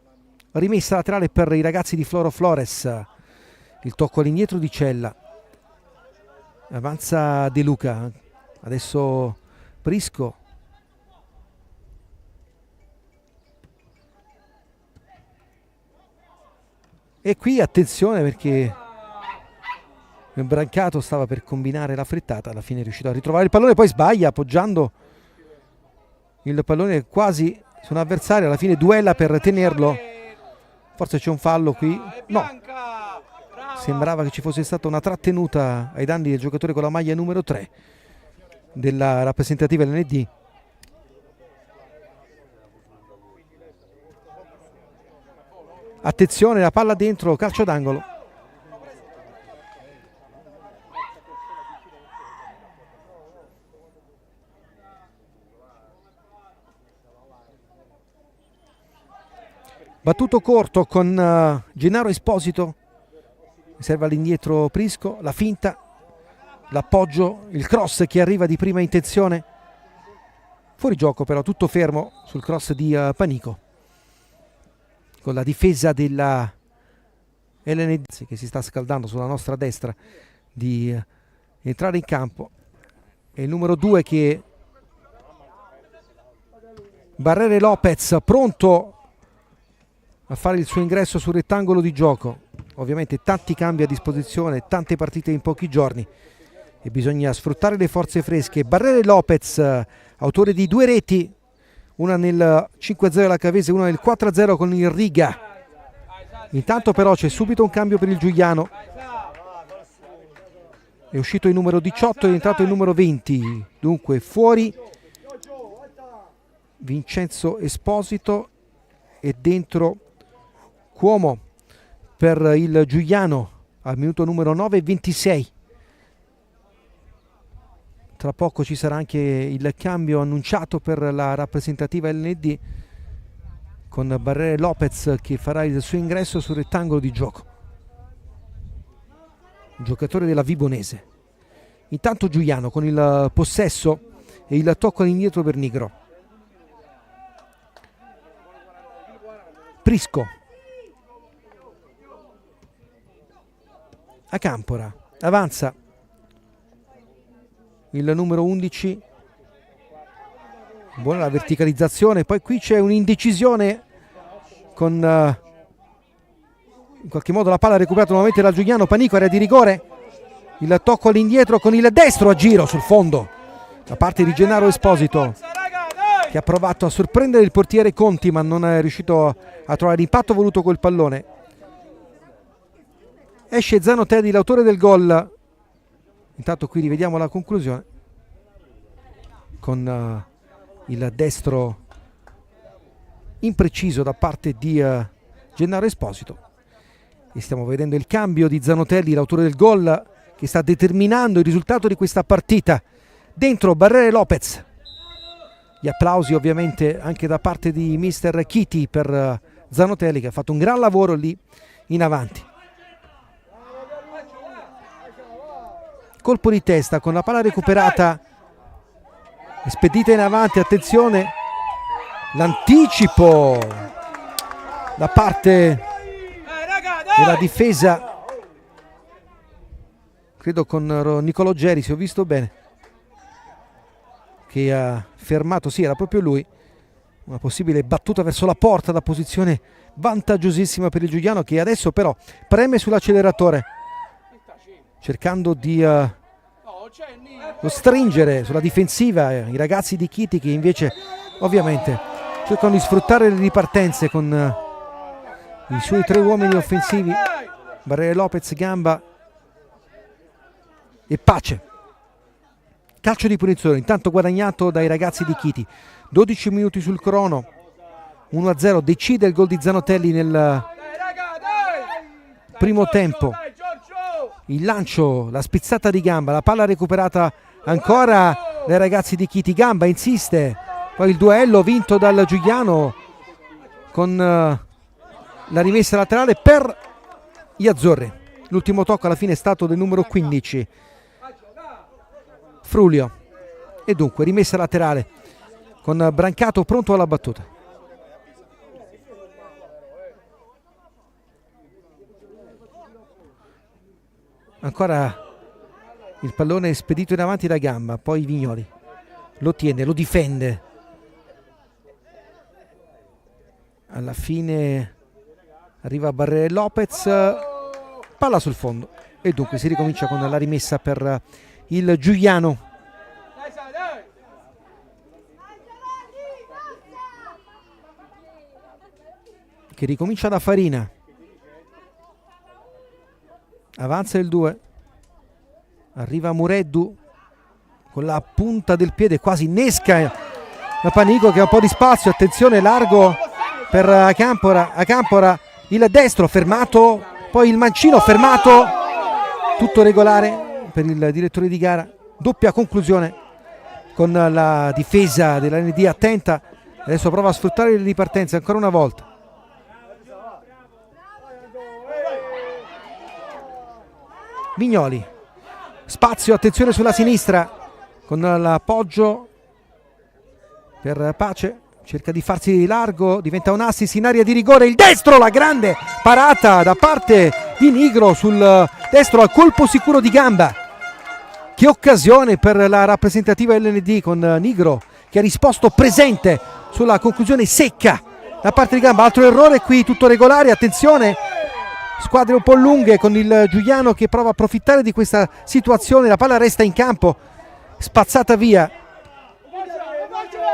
Rimessa laterale per i ragazzi di Floro Flores, il tocco all'indietro di Cella, avanza De Luca, adesso Prisco. E qui attenzione, perché il Brancato stava per combinare la frittata, alla fine è riuscito a ritrovare il pallone, poi sbaglia appoggiando il pallone quasi su un avversario, alla fine duella per tenerlo. Forse c'è un fallo qui, no, sembrava che ci fosse stata una trattenuta ai danni del giocatore con la maglia numero 3 della rappresentativa LND. Attenzione, la palla dentro, calcio d'angolo. Battuto corto con Gennaro Esposito, serve all'indietro Prisco, la finta, l'appoggio, il cross che arriva di prima intenzione. Fuori gioco però, tutto fermo sul cross di Panico, con la difesa della LND che si sta scaldando sulla nostra destra di entrare in campo, e il numero 2 che Barrere Lopez pronto a fare il suo ingresso sul rettangolo di gioco. Ovviamente tanti cambi a disposizione, tante partite in pochi giorni e bisogna sfruttare le forze fresche. Barrere Lopez, autore di 2 reti, una nel 5-0 alla Cavese, una nel 4-0 con il Riga. Intanto però c'è subito un cambio per il Giuliano, è uscito il numero 18 ed è entrato il numero 20, dunque fuori Vincenzo Esposito e dentro Cuomo per il Giuliano al minuto numero 9:26. Tra poco ci sarà anche il cambio annunciato per la rappresentativa LND, con Barrere Lopez che farà il suo ingresso sul rettangolo di gioco, giocatore della Vibonese. Intanto Giuliano con il possesso e il tocco all'indietro per Nigro. Prisco a Campora, avanza il numero 11, buona la verticalizzazione, poi qui c'è un'indecisione con in qualche modo la palla recuperata nuovamente dal Giuliano. Panico, area di rigore, il tocco all'indietro con il destro a giro sul fondo da parte di Gennaro Esposito, che ha provato a sorprendere il portiere Conti ma non è riuscito a trovare l'impatto voluto col pallone. Esce Zanotelli, l'autore del gol. Intanto qui rivediamo la conclusione con il destro impreciso da parte di Gennaro Esposito, e stiamo vedendo il cambio di Zanotelli, l'autore del gol, che sta determinando il risultato di questa partita. Dentro Barrere Lopez, gli applausi ovviamente anche da parte di mister Chiti per Zanotelli, che ha fatto un gran lavoro lì in avanti. Colpo di testa con la palla recuperata e spedita in avanti. Attenzione, l'anticipo da parte nella difesa, credo con Nicolò Geri, se ho visto bene, che ha fermato, sì, era proprio lui, una possibile battuta verso la porta da posizione vantaggiosissima per il Giuliano, che adesso però preme sull'acceleratore cercando di stringere sulla difensiva i ragazzi di Chiti, che invece ovviamente cercano di sfruttare le ripartenze con i suoi 3 uomini offensivi, Barriere Lopez, Gamba e Pace. Calcio di punizione intanto guadagnato dai ragazzi di Chiti, 12 minuti sul crono, 1-0, decide il gol di Zanotelli nel primo tempo. Il lancio, la spizzata di Gamba, la palla recuperata ancora dai ragazzi di Chiti, Gamba insiste, poi il duello vinto dal Giuliano con la rimessa laterale per gli azzurri. L'ultimo tocco alla fine è stato del numero 15 Frulio, e dunque rimessa laterale con Brancato pronto alla battuta. Ancora il pallone spedito in avanti da Gamba, poi Vignoli lo tiene, lo difende, alla fine arriva Barriere Lopez, palla sul fondo, e dunque si ricomincia con la rimessa per il Giuliano. Che ricomincia da Farina, avanza il 2, arriva Mureddu con la punta del piede, quasi innesca la Panico, che ha un po' di spazio, attenzione, largo per Acampora, il destro fermato, poi il mancino fermato, tutto regolare per il direttore di gara. Doppia conclusione con la difesa dell'ND attenta, adesso prova a sfruttare le ripartenze ancora una volta. Vignoli, spazio, attenzione sulla sinistra con l'appoggio per Pace, cerca di farsi largo, diventa un assist in area di rigore, il destro, la grande parata da parte di Nigro sul destro al colpo sicuro di Gamba. Che occasione per la rappresentativa LND, con Nigro che ha risposto presente sulla conclusione secca da parte di Gamba. Altro errore qui, tutto regolare, attenzione, squadre un po' lunghe con il Giuliano che prova a approfittare di questa situazione, la palla resta in campo, spazzata via.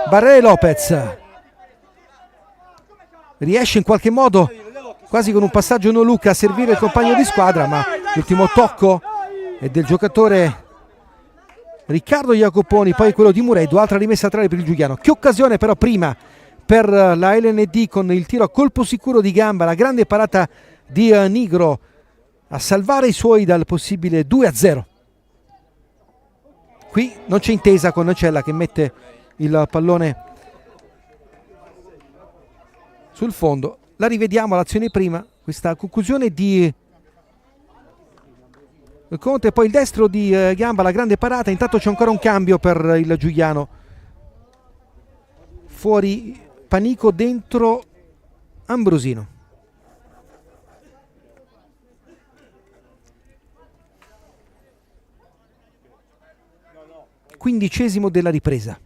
Barriere Lopez riesce in qualche modo, quasi con un passaggio no look, a servire il compagno di squadra, ma l'ultimo tocco è del giocatore Riccardo Jacoponi, poi quello di Mureddu, altra rimessa laterale per il Giuliano. Che occasione però prima per la LND con il tiro a colpo sicuro di Gamba, la grande parata di Nigro a salvare i suoi dal possibile 2-0. Qui non c'è intesa con Nocella che mette il pallone sul fondo. La rivediamo l'azione prima, questa conclusione di Conte, poi il destro di Gamba, la grande parata. Intanto c'è ancora un cambio per il Giuliano, fuori Panico, dentro Ambrosino. Quindicesimo della ripresa.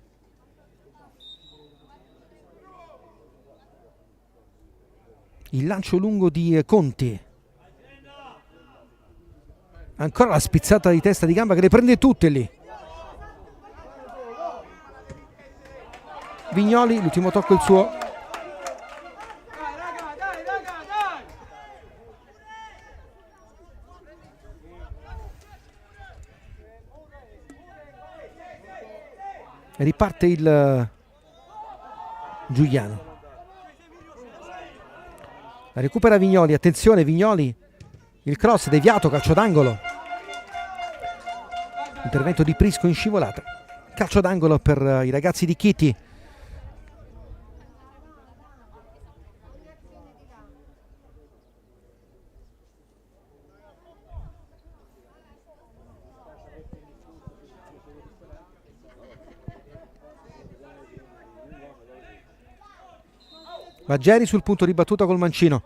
Il lancio lungo di Conti, ancora la spizzata di testa di Gamba che le prende tutte lì. Vignoli, l'ultimo tocco il suo. Riparte il Giuliano, la recupera Vignoli, attenzione Vignoli, il cross deviato, calcio d'angolo, intervento di Prisco in scivolata, calcio d'angolo per i ragazzi di Chiti. Maggeri sul punto di battuta col mancino.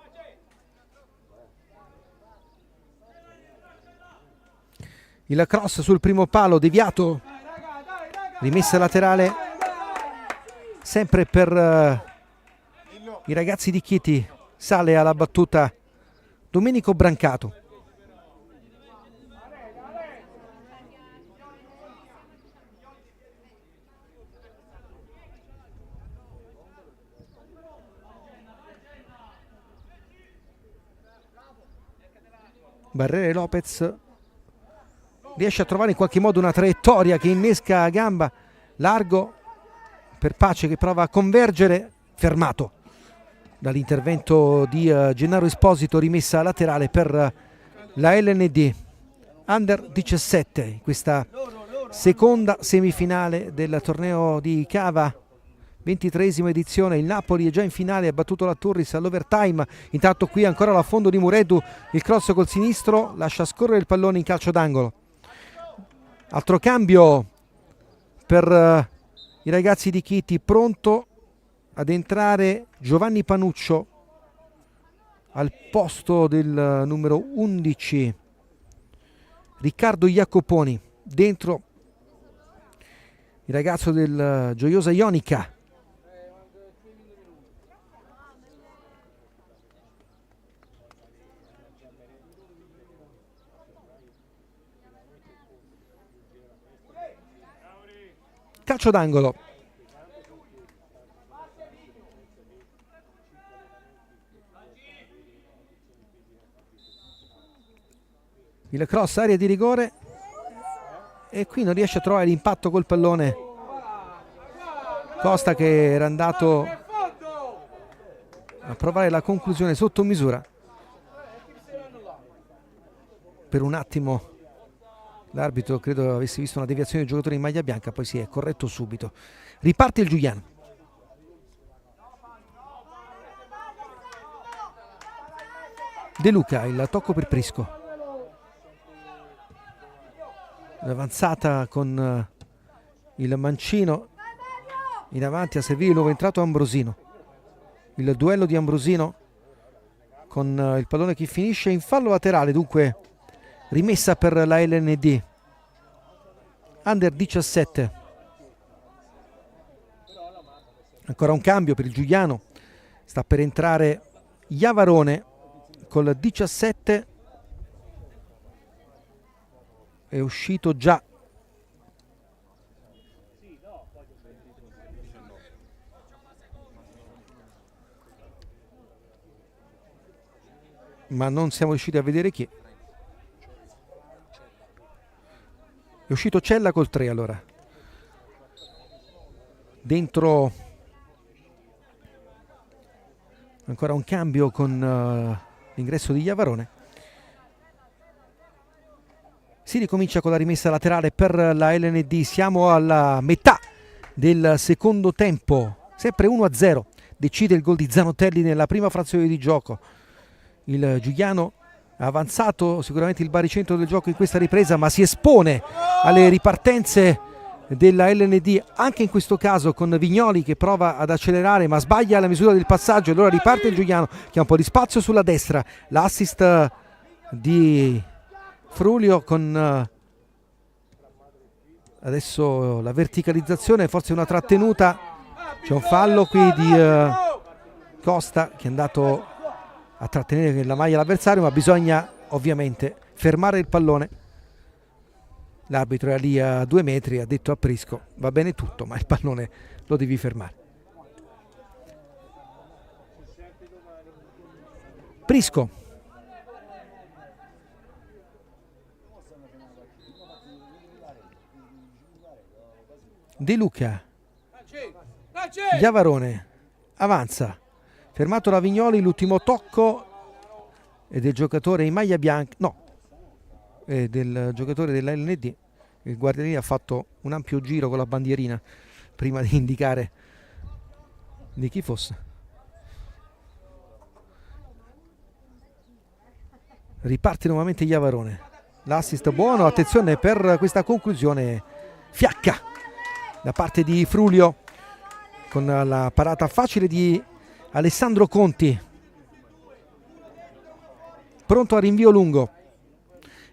il cross sul primo palo deviato, rimessa laterale sempre per i ragazzi di Chieti. Sale alla battuta Domenico Brancato. Barrere Lopez riesce a trovare in qualche modo una traiettoria che innesca a gamba largo per Pace, che prova a convergere, fermato dall'intervento di Gennaro Esposito. Rimessa laterale per la LND Under 17, questa seconda semifinale del torneo di Cava, 23esima edizione. Il Napoli è già in finale, ha battuto la Turris all'overtime. Intanto qui ancora l'affondo di Mureddu, il cross col sinistro lascia scorrere il pallone in calcio d'angolo. Altro cambio per i ragazzi di Chieti, pronto ad entrare Giovanni Panuccio al posto del numero 11 Riccardo Jacoponi. Dentro il ragazzo del Gioiosa Ionica. Calcio d'angolo. Il cross, area di rigore, e qui non riesce a trovare l'impatto col pallone Costa, che era andato a provare la conclusione sotto misura. Per un attimo l'arbitro credo avesse visto una deviazione del giocatore in maglia bianca, poi si è corretto subito. Riparte il Giuliano. De Luca, il tocco per Prisco. L'avanzata con il mancino in avanti a servire il nuovo entrato Ambrosino. Il duello di Ambrosino con il pallone che finisce in fallo laterale, dunque rimessa per la LND Under 17. Ancora un cambio per il Giuliano, sta per entrare Iavarone col 17, è uscito già ma non siamo riusciti a vedere chi. È uscito Cella col 3 allora. Dentro ancora un cambio con l'ingresso di Iavarone. Si ricomincia con la rimessa laterale per la LND. Siamo alla metà del secondo tempo, sempre 1-0. Decide il gol di Zanotelli nella prima frazione di gioco. Il Giuliano ha avanzato sicuramente il baricentro del gioco in questa ripresa, ma si espone alle ripartenze della LND anche in questo caso, con Vignoli che prova ad accelerare ma sbaglia la misura del passaggio. Allora riparte il Giuliano che ha un po' di spazio sulla destra. L'assist di Frulio con adesso la verticalizzazione, forse una trattenuta. C'è un fallo qui di Costa che è andato a trattenere la maglia l'avversario, ma bisogna ovviamente fermare il pallone. L'arbitro era lì a 2 metri, ha detto a Prisco va bene tutto, ma il pallone lo devi fermare. Prisco. De Luca. Iavarone avanza, fermato da Vignoli. L'ultimo tocco è del giocatore in maglia bianca, no, è del giocatore della LND. Il guardiani ha fatto un ampio giro con la bandierina prima di indicare di chi fosse. Riparte nuovamente Iavarone, l'assist buono, attenzione per questa conclusione fiacca da parte di Frulio con la parata facile di Alessandro Conti. Pronto al rinvio lungo,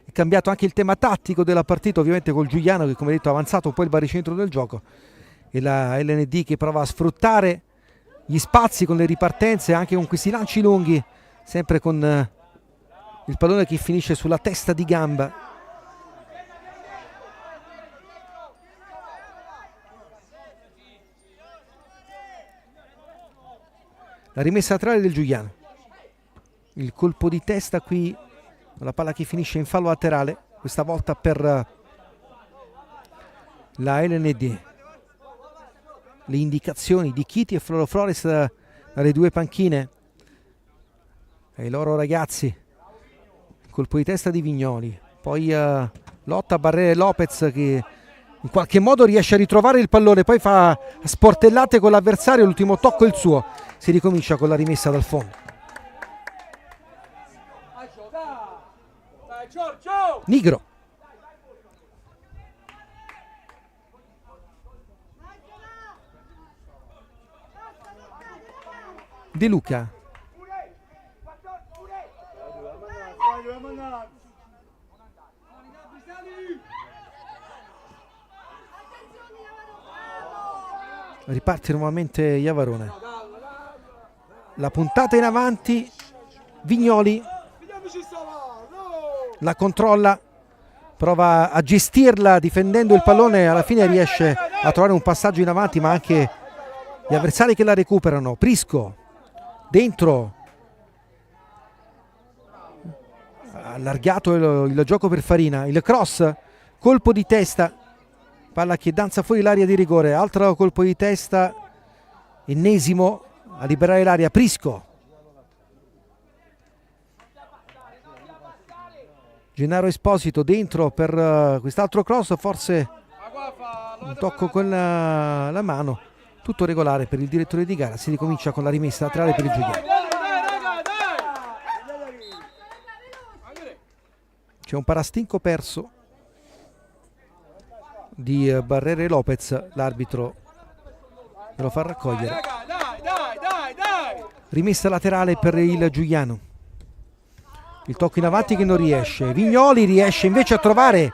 è cambiato anche il tema tattico della partita, ovviamente col Giuliano che, come detto, ha avanzato un po' il baricentro del gioco, e la LND che prova a sfruttare gli spazi con le ripartenze, anche con questi lanci lunghi, sempre con il pallone che finisce sulla testa di gamba. La rimessa laterale del Giuliano, il colpo di testa qui, la palla che finisce in fallo laterale, questa volta per la LND. Le indicazioni di Chiti e Floro Flores dalle due panchine ai loro ragazzi. Colpo di testa di Vignoli, poi lotta Barrere Lopez che in qualche modo riesce a ritrovare il pallone, poi fa sportellate con l'avversario, l'ultimo tocco è il suo. Si ricomincia con la rimessa dal fondo. Nigro. De Luca. Riparte nuovamente Iavarone. La puntata in avanti, Vignoli la controlla, prova a gestirla difendendo il pallone, alla fine riesce a trovare un passaggio in avanti, ma anche gli avversari che la recuperano. Prisco dentro, allargato il gioco per Farina, il cross, colpo di testa, palla che danza fuori l'area di rigore, altro colpo di testa, ennesimo a liberare l'area. Prisco, Gennaro Esposito dentro per quest'altro cross, forse un tocco con la mano. Tutto regolare per il direttore di gara. Si ricomincia con la rimessa laterale per il Giuliano. C'è un parastinco perso di Barrere Lopez, l'arbitro lo fa raccogliere. Rimessa laterale per il Giuliano. Il tocco in avanti che non riesce. Vignoli riesce invece a trovare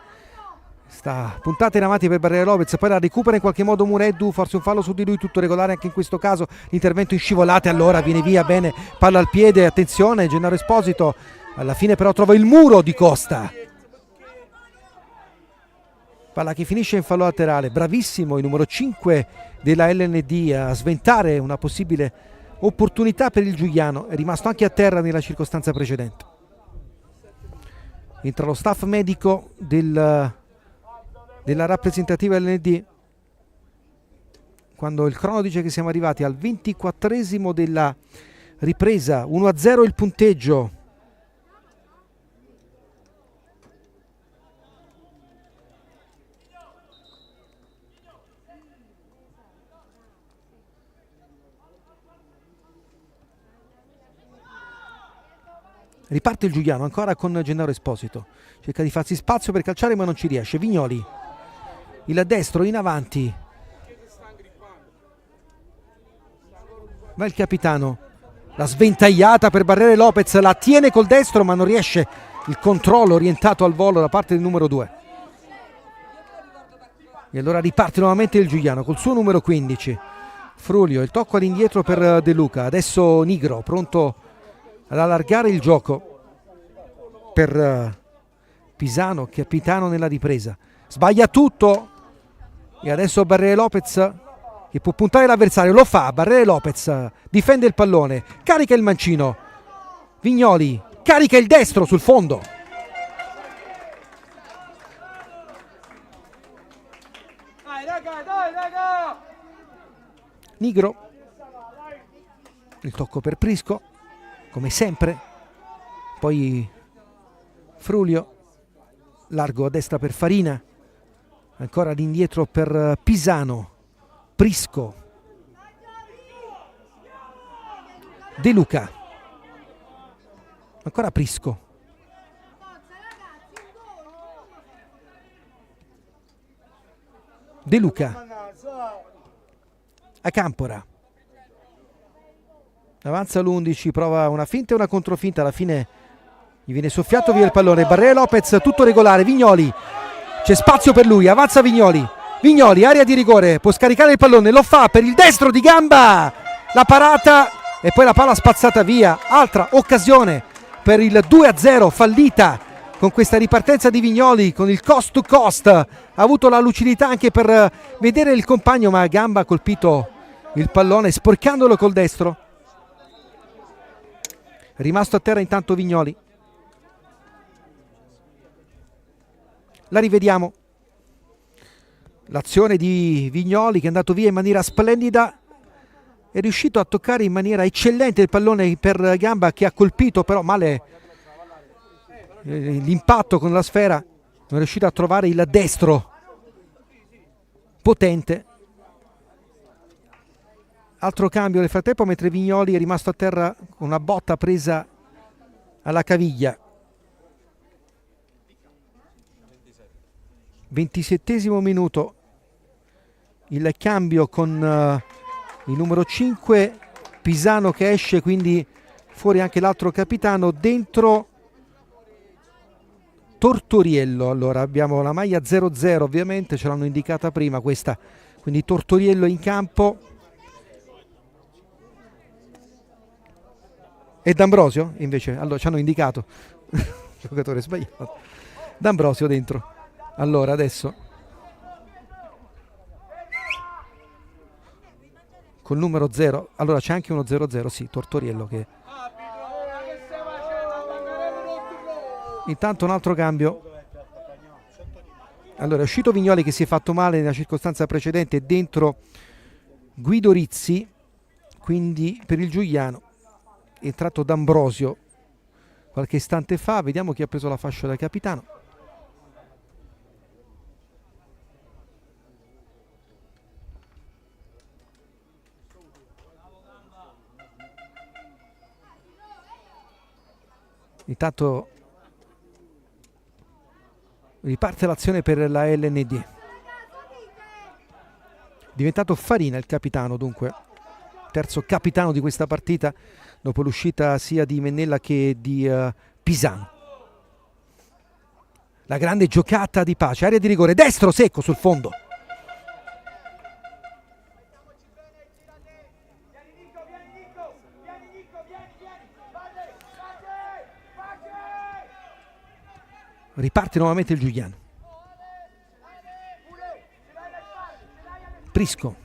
sta puntata in avanti per Barrere Lopez, poi la recupera in qualche modo Mureddu, forse un fallo su di lui, tutto regolare anche in questo caso. L'intervento in scivolate, allora viene via bene, palla al piede, attenzione Gennaro Esposito, alla fine però trova il muro di Costa, palla che finisce in fallo laterale. Bravissimo il numero 5 della LND a sventare una possibile opportunità per il Giuliano, è rimasto anche a terra nella circostanza precedente. Entra lo staff medico della rappresentativa LND quando il crono dice che siamo arrivati al 24esimo della ripresa. 1-0 il punteggio. Riparte il Giuliano ancora con Gennaro Esposito, cerca di farsi spazio per calciare ma non ci riesce. Vignoli, il destro in avanti, va il capitano, la sventagliata per Barrere Lopez, la tiene col destro ma non riesce, il controllo orientato al volo da parte del numero 2. E allora riparte nuovamente il Giuliano col suo numero 15, Frulio, il tocco all'indietro per De Luca, adesso Nigro pronto ad allargare il gioco per Pisano, capitano nella ripresa, sbaglia tutto e adesso Barrere Lopez che può puntare l'avversario, lo fa. Barrere Lopez difende il pallone, carica il mancino, Vignoli carica il destro sul fondo, Nigro, il tocco per Prisco come sempre, poi Frulio, largo a destra per Farina, ancora all'indietro per Pisano, Prisco, De Luca, ancora Prisco, De Luca, a Campora, avanza l'11, prova una finta e una controfinta, alla fine Gli viene soffiato via il pallone. Barrera Lopez, tutto regolare. Vignoli, c'è spazio per lui, avanza Vignoli. Vignoli, area di rigore, può scaricare il pallone, lo fa per il destro di gamba. La parata e poi la palla spazzata via. Altra occasione per il 2-0, fallita con questa ripartenza di Vignoli, con il cost to cost. Ha avuto la lucidità anche per vedere il compagno, ma a gamba ha colpito il pallone sporcandolo col destro. Rimasto a terra intanto Vignoli. La rivediamo. L'azione di Vignoli che è andato via in maniera splendida, è riuscito a toccare in maniera eccellente il pallone per gamba, che ha colpito però male l'impatto con la sfera. Non è riuscito a trovare il destro potente. Altro cambio nel frattempo, mentre Vignoli è rimasto a terra con una botta presa alla caviglia. 27esimo minuto, il cambio con il numero 5 Pisano che esce, quindi fuori anche l'altro capitano, dentro Tortoriello. Allora abbiamo la maglia 0-0, ovviamente ce l'hanno indicata prima questa, quindi Tortoriello in campo. E D'Ambrosio invece, allora ci hanno indicato giocatore sbagliato, D'Ambrosio dentro. Allora adesso col numero 0, allora c'è anche uno 0-0, sì, Tortoriello che intanto un altro cambio. Allora è uscito Vignoli che si è fatto male nella circostanza precedente, dentro Guido Rizzi, quindi per il Giuliano è entrato D'Ambrosio qualche istante fa. Vediamo chi ha preso la fascia da capitano. Intanto riparte l'azione per la LND. Diventato Farina il capitano, dunque terzo capitano di questa partita dopo l'uscita sia di Mennella che di Pisano. La grande giocata di Pace, area di rigore, destro secco sul fondo. Riparte nuovamente il Giuliano. Prisco.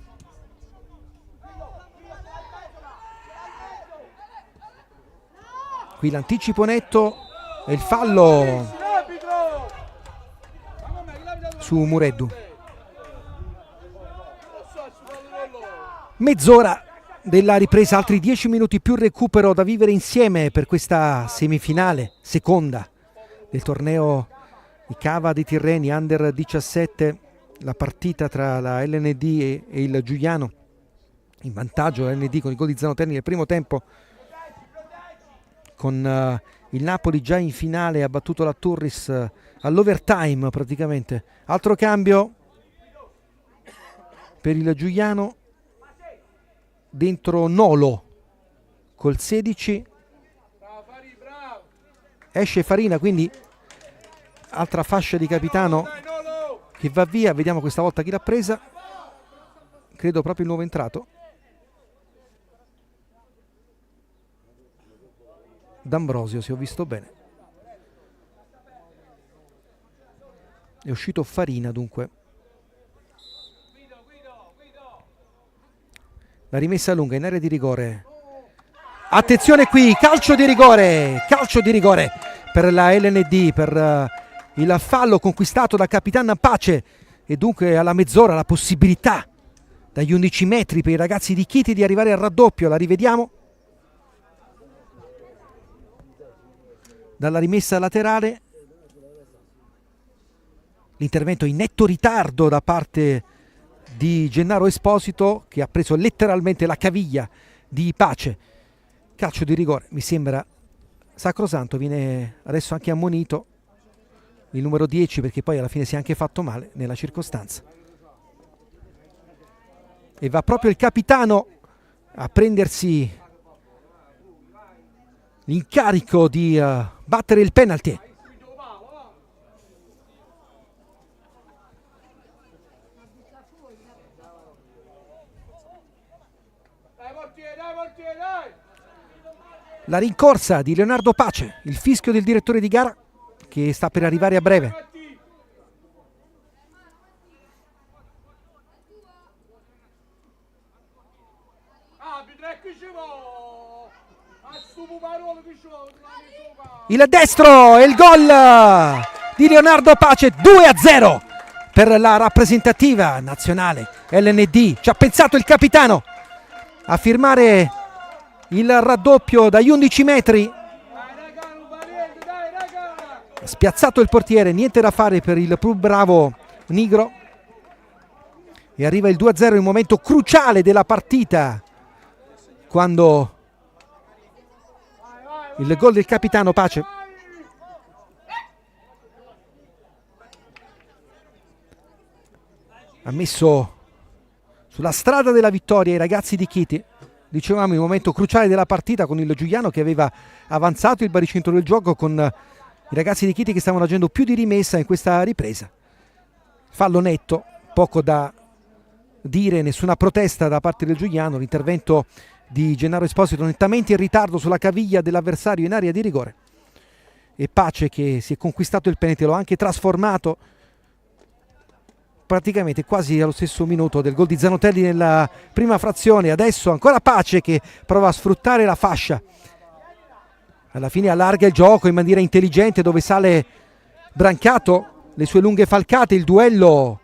Qui l'anticipo netto e il fallo su Mureddu. Mezz'ora della ripresa, altri 10 minuti più recupero da vivere insieme per questa semifinale seconda del torneo di Cava dei Tirreni Under 17, la partita tra la LND e il Giuliano. In vantaggio la LND con il gol di Zanotelli nel primo tempo, con il Napoli già in finale, ha battuto la Turris all'overtime praticamente. Altro cambio per il Giuliano, dentro Nolo col 16, esce Farina, quindi altra fascia di capitano che va via. Vediamo questa volta chi l'ha presa, credo proprio il nuovo entrato, D'Ambrosio, se ho visto bene. È uscito Farina dunque. La rimessa lunga in area di rigore. Attenzione qui, calcio di rigore per la LND, per il fallo conquistato da Capitan Pace, e dunque alla mezz'ora la possibilità dagli 11 metri per i ragazzi di Chiti di arrivare al raddoppio. La rivediamo dalla rimessa laterale, l'intervento in netto ritardo da parte di Gennaro Esposito, che ha preso letteralmente la caviglia di Pace. Calcio di rigore, mi sembra sacrosanto. Viene adesso anche ammonito il numero 10, perché poi alla fine si è anche fatto male nella circostanza, e va proprio il capitano a prendersi l'incarico di battere il penalty. La rincorsa di Leonardo Pace, il fischio del direttore di gara che sta per arrivare a breve. Il destro e il gol di Leonardo Pace, 2-0 per la rappresentativa nazionale LND. Ci ha pensato il capitano a firmare il raddoppio dagli 11 metri. Ha spiazzato il portiere, niente da fare per il più bravo Nigro. E arriva il 2-0 in un momento cruciale della partita, quando il gol del capitano Pace ha messo sulla strada della vittoria i ragazzi di Chiti. Dicevamo, il momento cruciale della partita, con il Giuliano che aveva avanzato il baricentro del gioco, con i ragazzi di Chiti che stavano agendo più di rimessa in questa ripresa. Fallo netto, poco da dire, nessuna protesta da parte del Giuliano. L'intervento di Gennaro Esposito nettamente in ritardo sulla caviglia dell'avversario in area di rigore, e Pace che si è conquistato il penalty, lo ha anche trasformato praticamente quasi allo stesso minuto del gol di Zanotelli nella prima frazione. Adesso ancora Pace che prova a sfruttare la fascia, alla fine allarga il gioco in maniera intelligente, dove sale Brancato, le sue lunghe falcate, il duello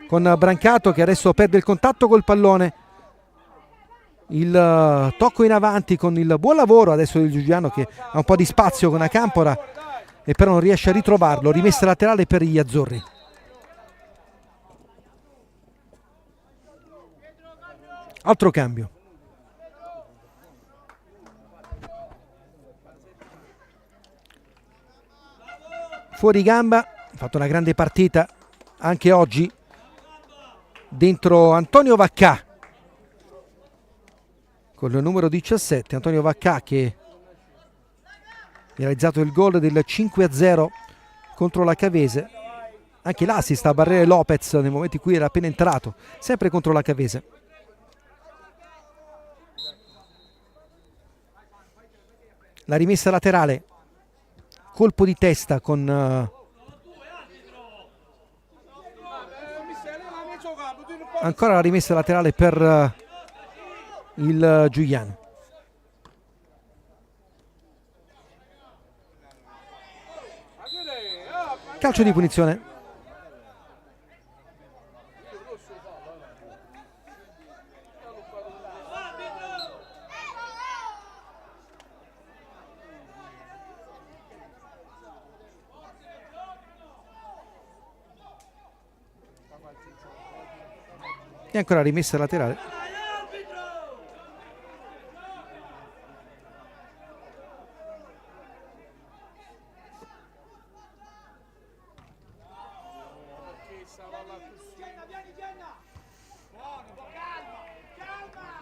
con Brancato che adesso perde il contatto col pallone, il tocco in avanti con il buon lavoro adesso del Giuliano che ha un po' di spazio con Acampora e però non riesce a ritrovarlo. Rimessa laterale per gli azzurri. Altro cambio. Fuori gamba, ha fatto una grande partita anche oggi dentro Antonio Vaccà, con il numero 17, Antonio Vaccà, che ha realizzato il gol del 5-0 contro la Cavese. Anche l'assist a Barriere Lopez nel momento in cui era appena entrato, sempre contro la Cavese. La rimessa laterale, colpo di testa con ancora la rimessa laterale per il Giuliano. Calcio di punizione. E ancora rimessa laterale.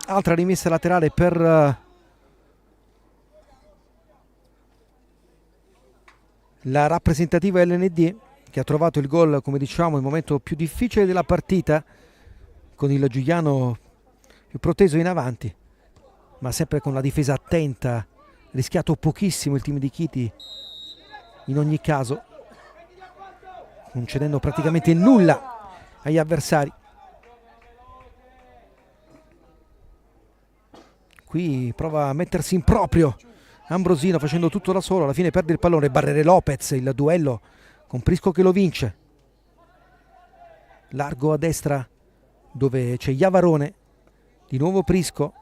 Altra rimessa laterale per la rappresentativa LND, che ha trovato il gol, come diciamo, il momento più difficile della partita, con il Giuliano più proteso in avanti, ma sempre con la difesa attenta. Rischiato pochissimo il team di Chiti in ogni caso, non cedendo praticamente nulla agli avversari. Qui prova a mettersi in proprio Ambrosino facendo tutto da solo, alla fine perde il pallone. Barriere Lopez, il duello con Prisco che lo vince. Largo a destra dove c'è Iavarone, di nuovo Prisco,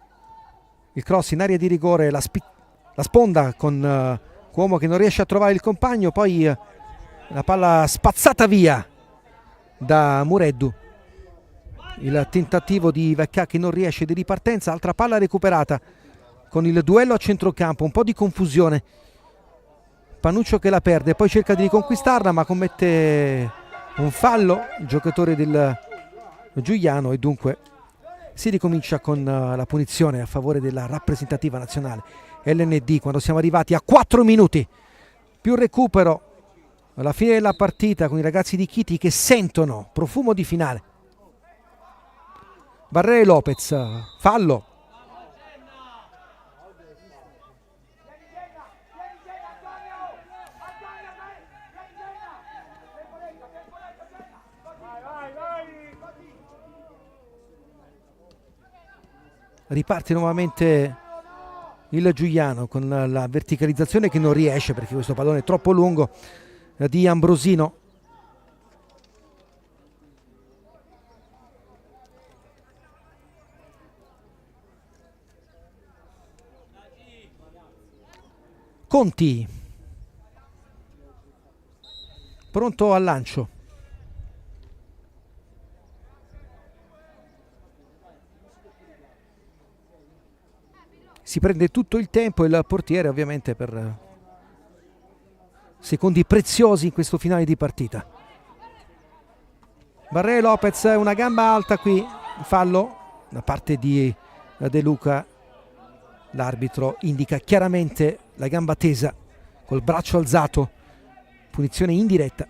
il cross in area di rigore, la sponda con Cuomo che non riesce a trovare il compagno, poi la palla spazzata via da Mureddu, il tentativo di Vaccà che non riesce di ripartenza, altra palla recuperata con il duello a centrocampo, un po' di confusione, Panuccio che la perde, poi cerca di riconquistarla ma commette un fallo il giocatore del Giuliano e dunque si ricomincia con la punizione a favore della rappresentativa nazionale LND, quando siamo arrivati a 4 minuti più recupero alla fine della partita con i ragazzi di Chieti che sentono profumo di finale. Barrere Lopez, fallo. Riparte nuovamente il Giuliano con la verticalizzazione che non riesce perché questo pallone è troppo lungo di Ambrosino. Conti pronto al lancio. Si prende tutto il tempo il portiere ovviamente per secondi preziosi in questo finale di partita. Barré Lopez, una gamba alta qui, fallo da parte di De Luca. L'arbitro indica chiaramente la gamba tesa col braccio alzato, punizione indiretta.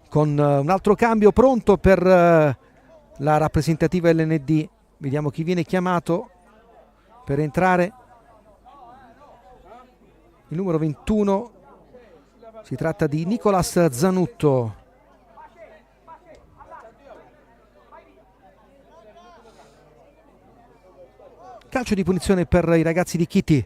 Con un altro cambio pronto per la rappresentativa LND. Vediamo chi viene chiamato per entrare. Il numero 21, si tratta di Nicolas Zanutto. Calcio di punizione per i ragazzi di Chieti.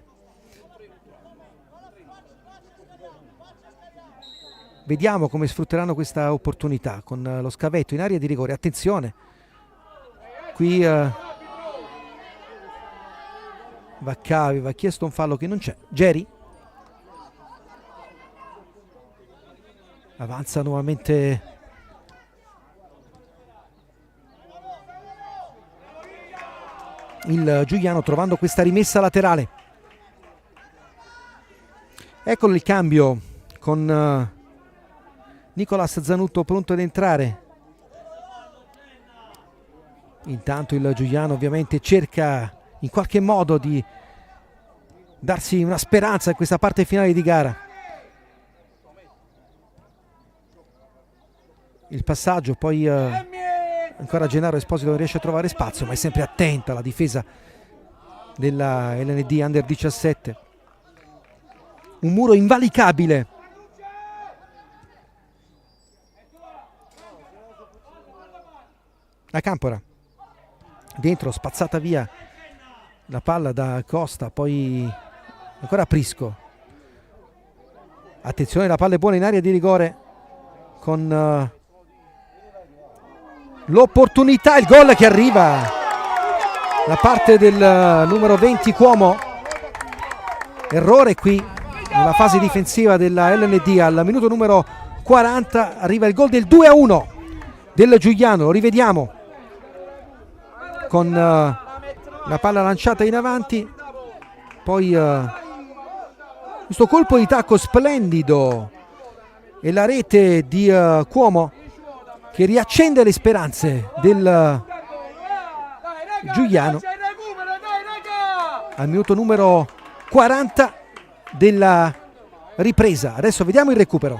Vediamo come sfrutteranno questa opportunità con lo scavetto in area di rigore. Attenzione, qui Vaccà aveva chiesto un fallo che non c'è. Geri avanza nuovamente il Giuliano trovando questa rimessa laterale. Eccolo il cambio con Nicolas Zanutto pronto ad entrare. Intanto il Giuliano ovviamente cerca in qualche modo di darsi una speranza in questa parte finale di gara. Il passaggio, poi ancora Gennaro Esposito non riesce a trovare spazio, ma è sempre attenta la difesa della LND Under 17. Un muro invalicabile. La Campora dentro, spazzata via la palla da Costa, poi ancora Prisco. Attenzione, la palla è buona in area di rigore con l'opportunità, il gol che arriva da parte del numero 20 Cuomo. Errore qui nella fase difensiva della LND. Al minuto numero 40 arriva il gol del 2-1 del Giuliano. Lo rivediamo con la palla lanciata in avanti, poi questo colpo di tacco splendido e la rete di Cuomo che riaccende le speranze del Giuliano al minuto numero 40 della ripresa. Adesso vediamo il recupero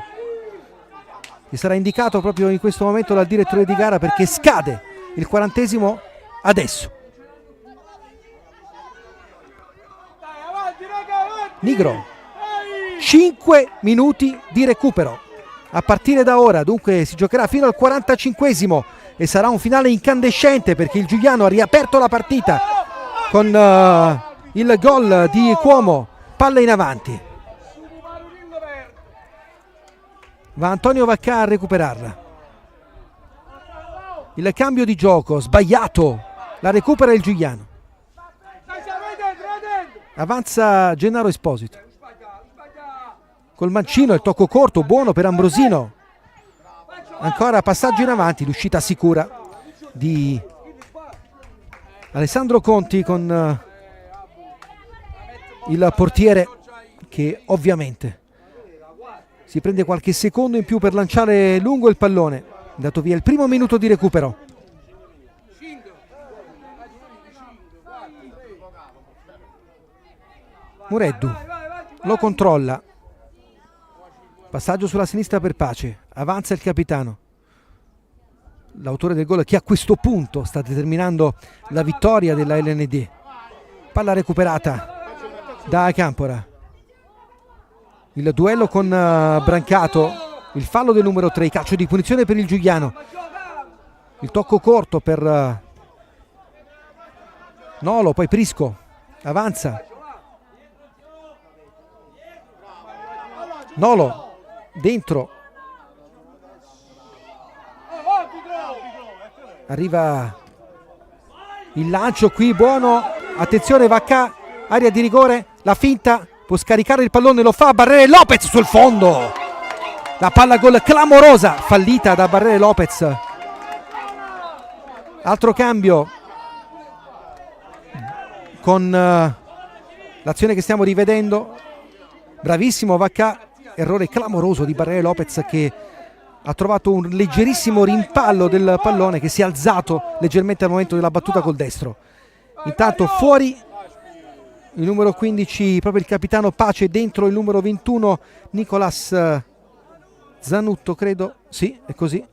che sarà indicato proprio in questo momento dal direttore di gara perché scade il 40esimo adesso. Nigro, 5 minuti di recupero a partire da ora, dunque si giocherà fino al 45esimo e sarà un finale incandescente perché il Giuliano ha riaperto la partita con il gol di Cuomo, palla in avanti. Va Antonio Vaccà a recuperarla. Il cambio di gioco sbagliato, la recupera il Giuliano. Avanza Gennaro Esposito col mancino, il tocco corto buono per Ambrosino, ancora passaggio in avanti, l'uscita sicura di Alessandro Conti con il portiere che ovviamente si prende qualche secondo in più per lanciare lungo il pallone. Dato via il primo minuto di recupero. Mureddu lo controlla, Passaggio sulla sinistra per Pace, avanza il capitano, l'autore del gol che a questo punto sta determinando la vittoria della LND. Palla recuperata da Campora, il duello con Brancato, il fallo del numero 3, calcio di punizione per il Giuliano, il tocco corto per Nolo, poi Prisco avanza, Nolo dentro, arriva il lancio qui buono, attenzione Vaccà, area di rigore, la finta, può scaricare il pallone, lo fa Barrere Lopez sul fondo, la palla gol clamorosa fallita da Barrere Lopez. Altro cambio con l'azione che stiamo rivedendo, bravissimo Vaccà, errore clamoroso di Barrere Lopez che ha trovato un leggerissimo rimpallo del pallone che si è alzato leggermente al momento della battuta col destro. Intanto fuori il numero 15, proprio il capitano Pace, dentro il numero 21 Nicolas Zanutto, credo, sì, è così.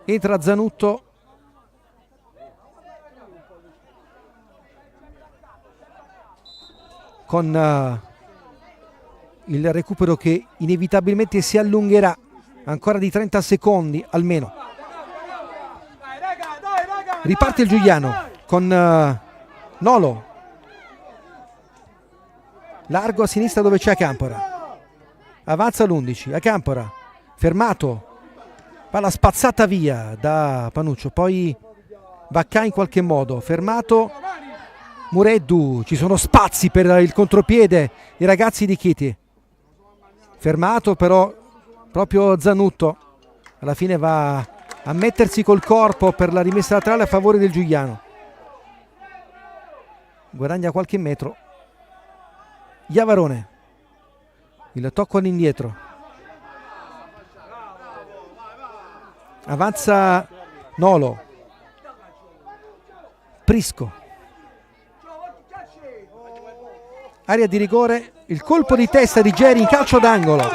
Entra Zanutto, con il recupero che inevitabilmente si allungherà ancora di 30 secondi almeno. Riparte il Giuliano con Nolo, largo a sinistra dove c'è Acampora, avanza l'11, Acampora fermato, palla spazzata via da Panuccio, poi Vaccà in qualche modo fermato, Mureddu, ci sono spazi per il contropiede, i ragazzi di Chieti, fermato però proprio Zanutto, alla fine va a mettersi col corpo per la rimessa laterale a favore del Giuliano, guadagna qualche metro Iavarone, il tocco all'indietro, avanza Nolo, Prisco, area di rigore, il colpo di testa di Geri in calcio d'angolo,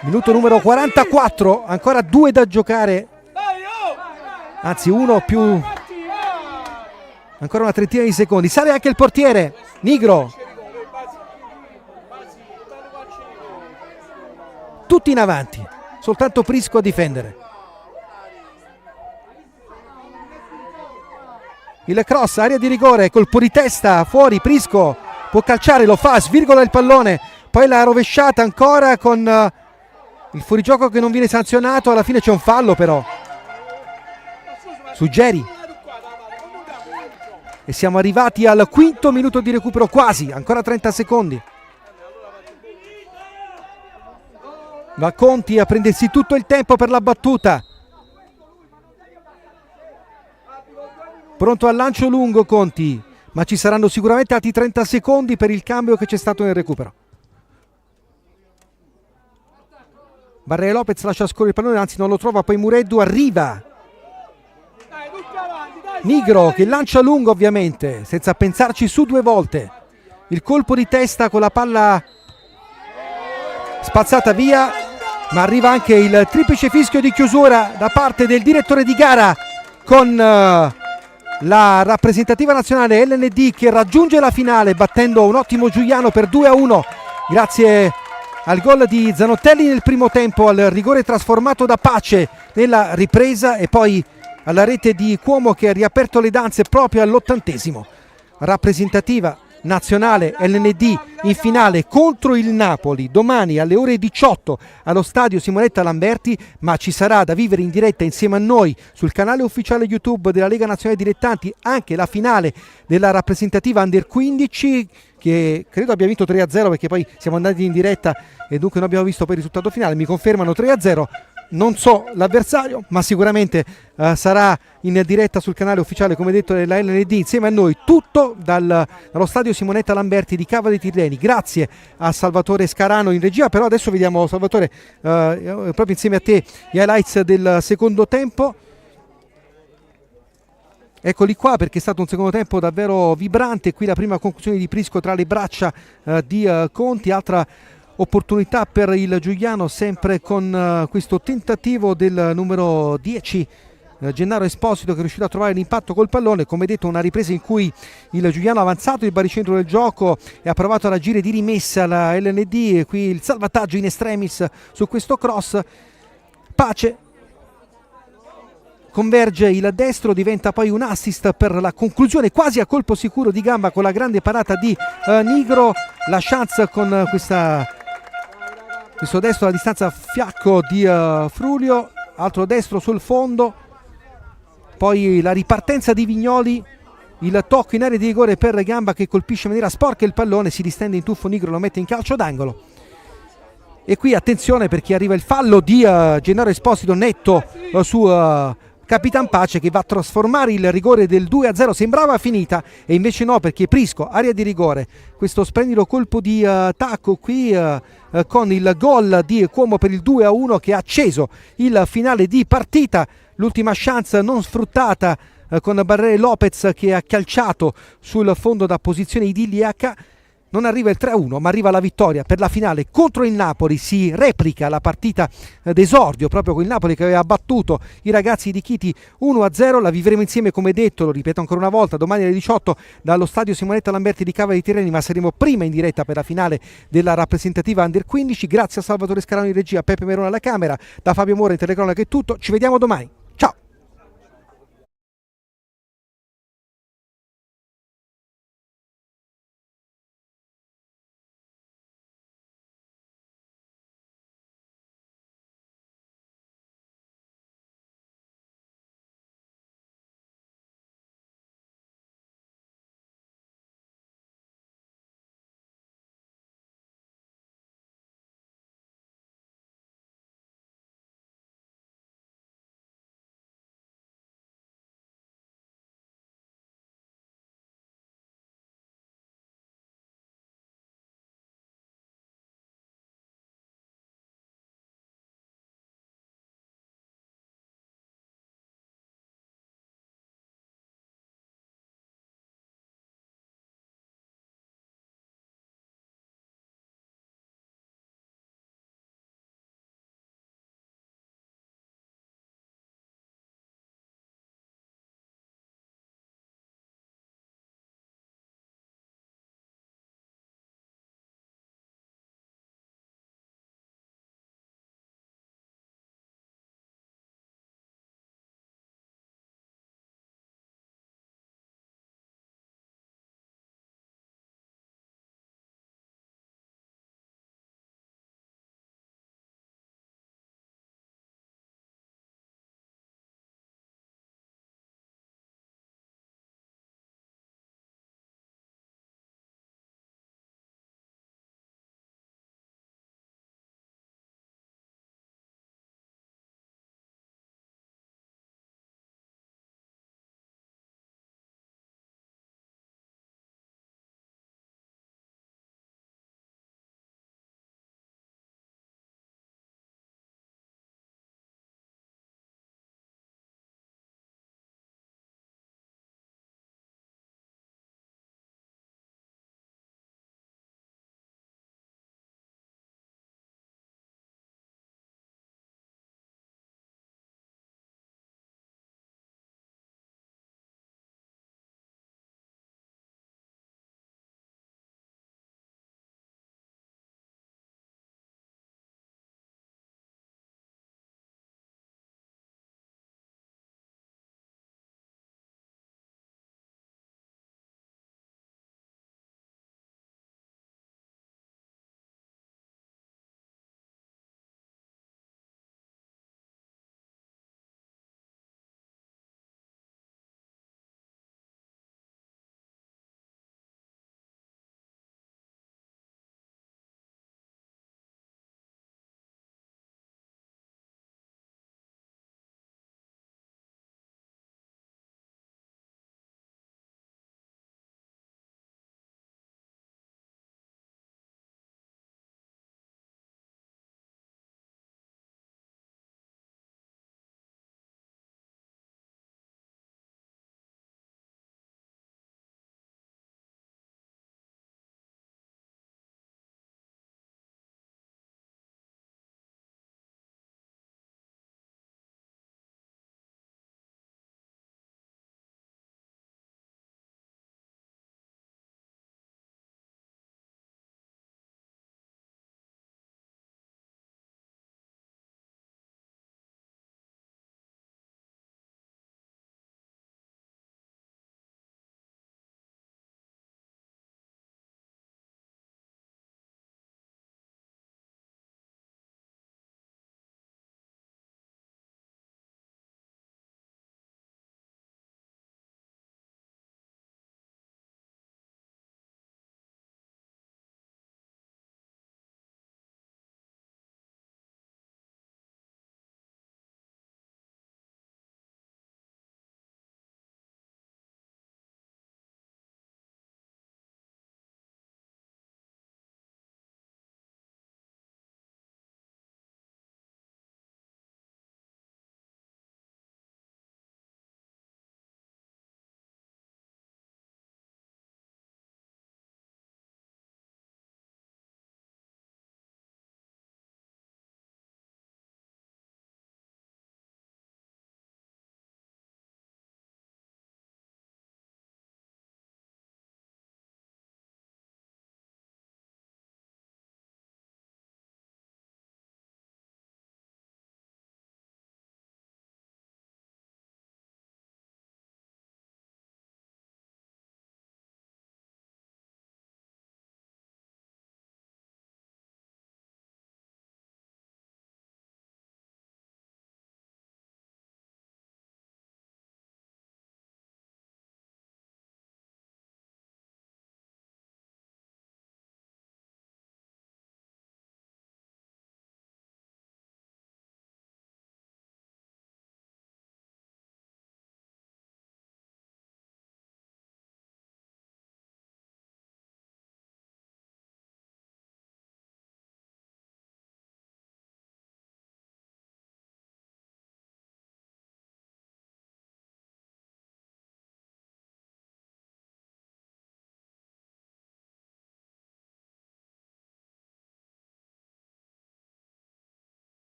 minuto numero 44, ancora 2 da giocare, anzi 1 più ancora una trentina di secondi, sale anche il portiere Nigro, tutti in avanti, soltanto Prisco a difendere. Il cross, area di rigore, colpo di testa, fuori, Prisco può calciare, lo fa, svirgola il pallone, poi la rovesciata ancora con il fuorigioco che non viene sanzionato, alla fine c'è un fallo però su Geri e siamo arrivati al quinto minuto di recupero, quasi, ancora 30 secondi. Va Conti a prendersi tutto il tempo per la battuta, pronto al lancio lungo Conti, ma ci saranno sicuramente altri 30 secondi per il cambio che c'è stato nel recupero. Barrere Lopez lascia scorrere il pallone, anzi non lo trova, poi Mureddu arriva, Nigro che lancia lungo ovviamente senza pensarci su 2 volte, il colpo di testa con la palla spazzata via, ma arriva anche il triplice fischio di chiusura da parte del direttore di gara con la rappresentativa nazionale LND che raggiunge la finale battendo un ottimo Giuliano per 2-1 grazie al gol di Zanottelli nel primo tempo, al rigore trasformato da Pace nella ripresa e poi alla rete di Cuomo che ha riaperto le danze proprio all'80°. Rappresentativa nazionale LND in finale contro il Napoli domani alle ore 18 allo stadio Simonetta Lamberti, ma ci sarà da vivere in diretta insieme a noi sul canale ufficiale YouTube della Lega Nazionale Dilettanti anche la finale della rappresentativa Under 15 che credo abbia vinto 3-0 perché poi siamo andati in diretta e dunque non abbiamo visto poi il risultato finale, mi confermano 3-0. Non so l'avversario, ma sicuramente sarà in diretta sul canale ufficiale, come detto, della LND insieme a noi, tutto dallo stadio Simonetta Lamberti di Cava dei Tirreni. Grazie a Salvatore Scarano in regia, però adesso vediamo, Salvatore, proprio insieme a te, gli highlights del secondo tempo. Eccoli qua, perché è stato un secondo tempo davvero vibrante. Qui la prima conclusione di Prisco tra le braccia di Conti, altra opportunità per il Giuliano, sempre con questo tentativo del numero 10 Gennaro Esposito, che è riuscito a trovare l'impatto col pallone. Come detto, una ripresa in cui il Giuliano ha avanzato il baricentro del gioco e ha provato ad agire di rimessa la LND, e qui il salvataggio in estremis su questo cross. Pace converge il destro, diventa poi un assist per la conclusione quasi a colpo sicuro di gamba con la grande parata di Nigro. La chance con questo destro alla distanza fiacco di Frulio, altro destro sul fondo, poi la ripartenza di Vignoli, il tocco in area di rigore per Gamba che colpisce in maniera sporca il pallone, si distende in tuffo, Nigro lo mette in calcio d'angolo. E qui attenzione, perché arriva il fallo di Gennaro Esposito netto su Capitan Pace, che va a trasformare il rigore del 2-0. Sembrava finita e invece no, perché Prisco, area di rigore, questo splendido colpo di tacco qui con il gol di Cuomo per il 2-1 che ha acceso il finale di partita. L'ultima chance non sfruttata con Barrere Lopez che ha calciato sul fondo da posizione idilliaca. Non arriva il 3-1, ma arriva la vittoria per la finale contro il Napoli. Si replica la partita d'esordio proprio con il Napoli che aveva battuto i ragazzi di Chiti 1-0. La vivremo insieme, come detto, lo ripeto ancora una volta, domani alle 18 dallo stadio Simonetta Lamberti di Cava dei Tirreni, ma saremo prima in diretta per la finale della rappresentativa Under 15. Grazie a Salvatore Scalano in regia, a Peppe Merone alla camera, da Fabio Mora in telecronaca è tutto. Ci vediamo domani.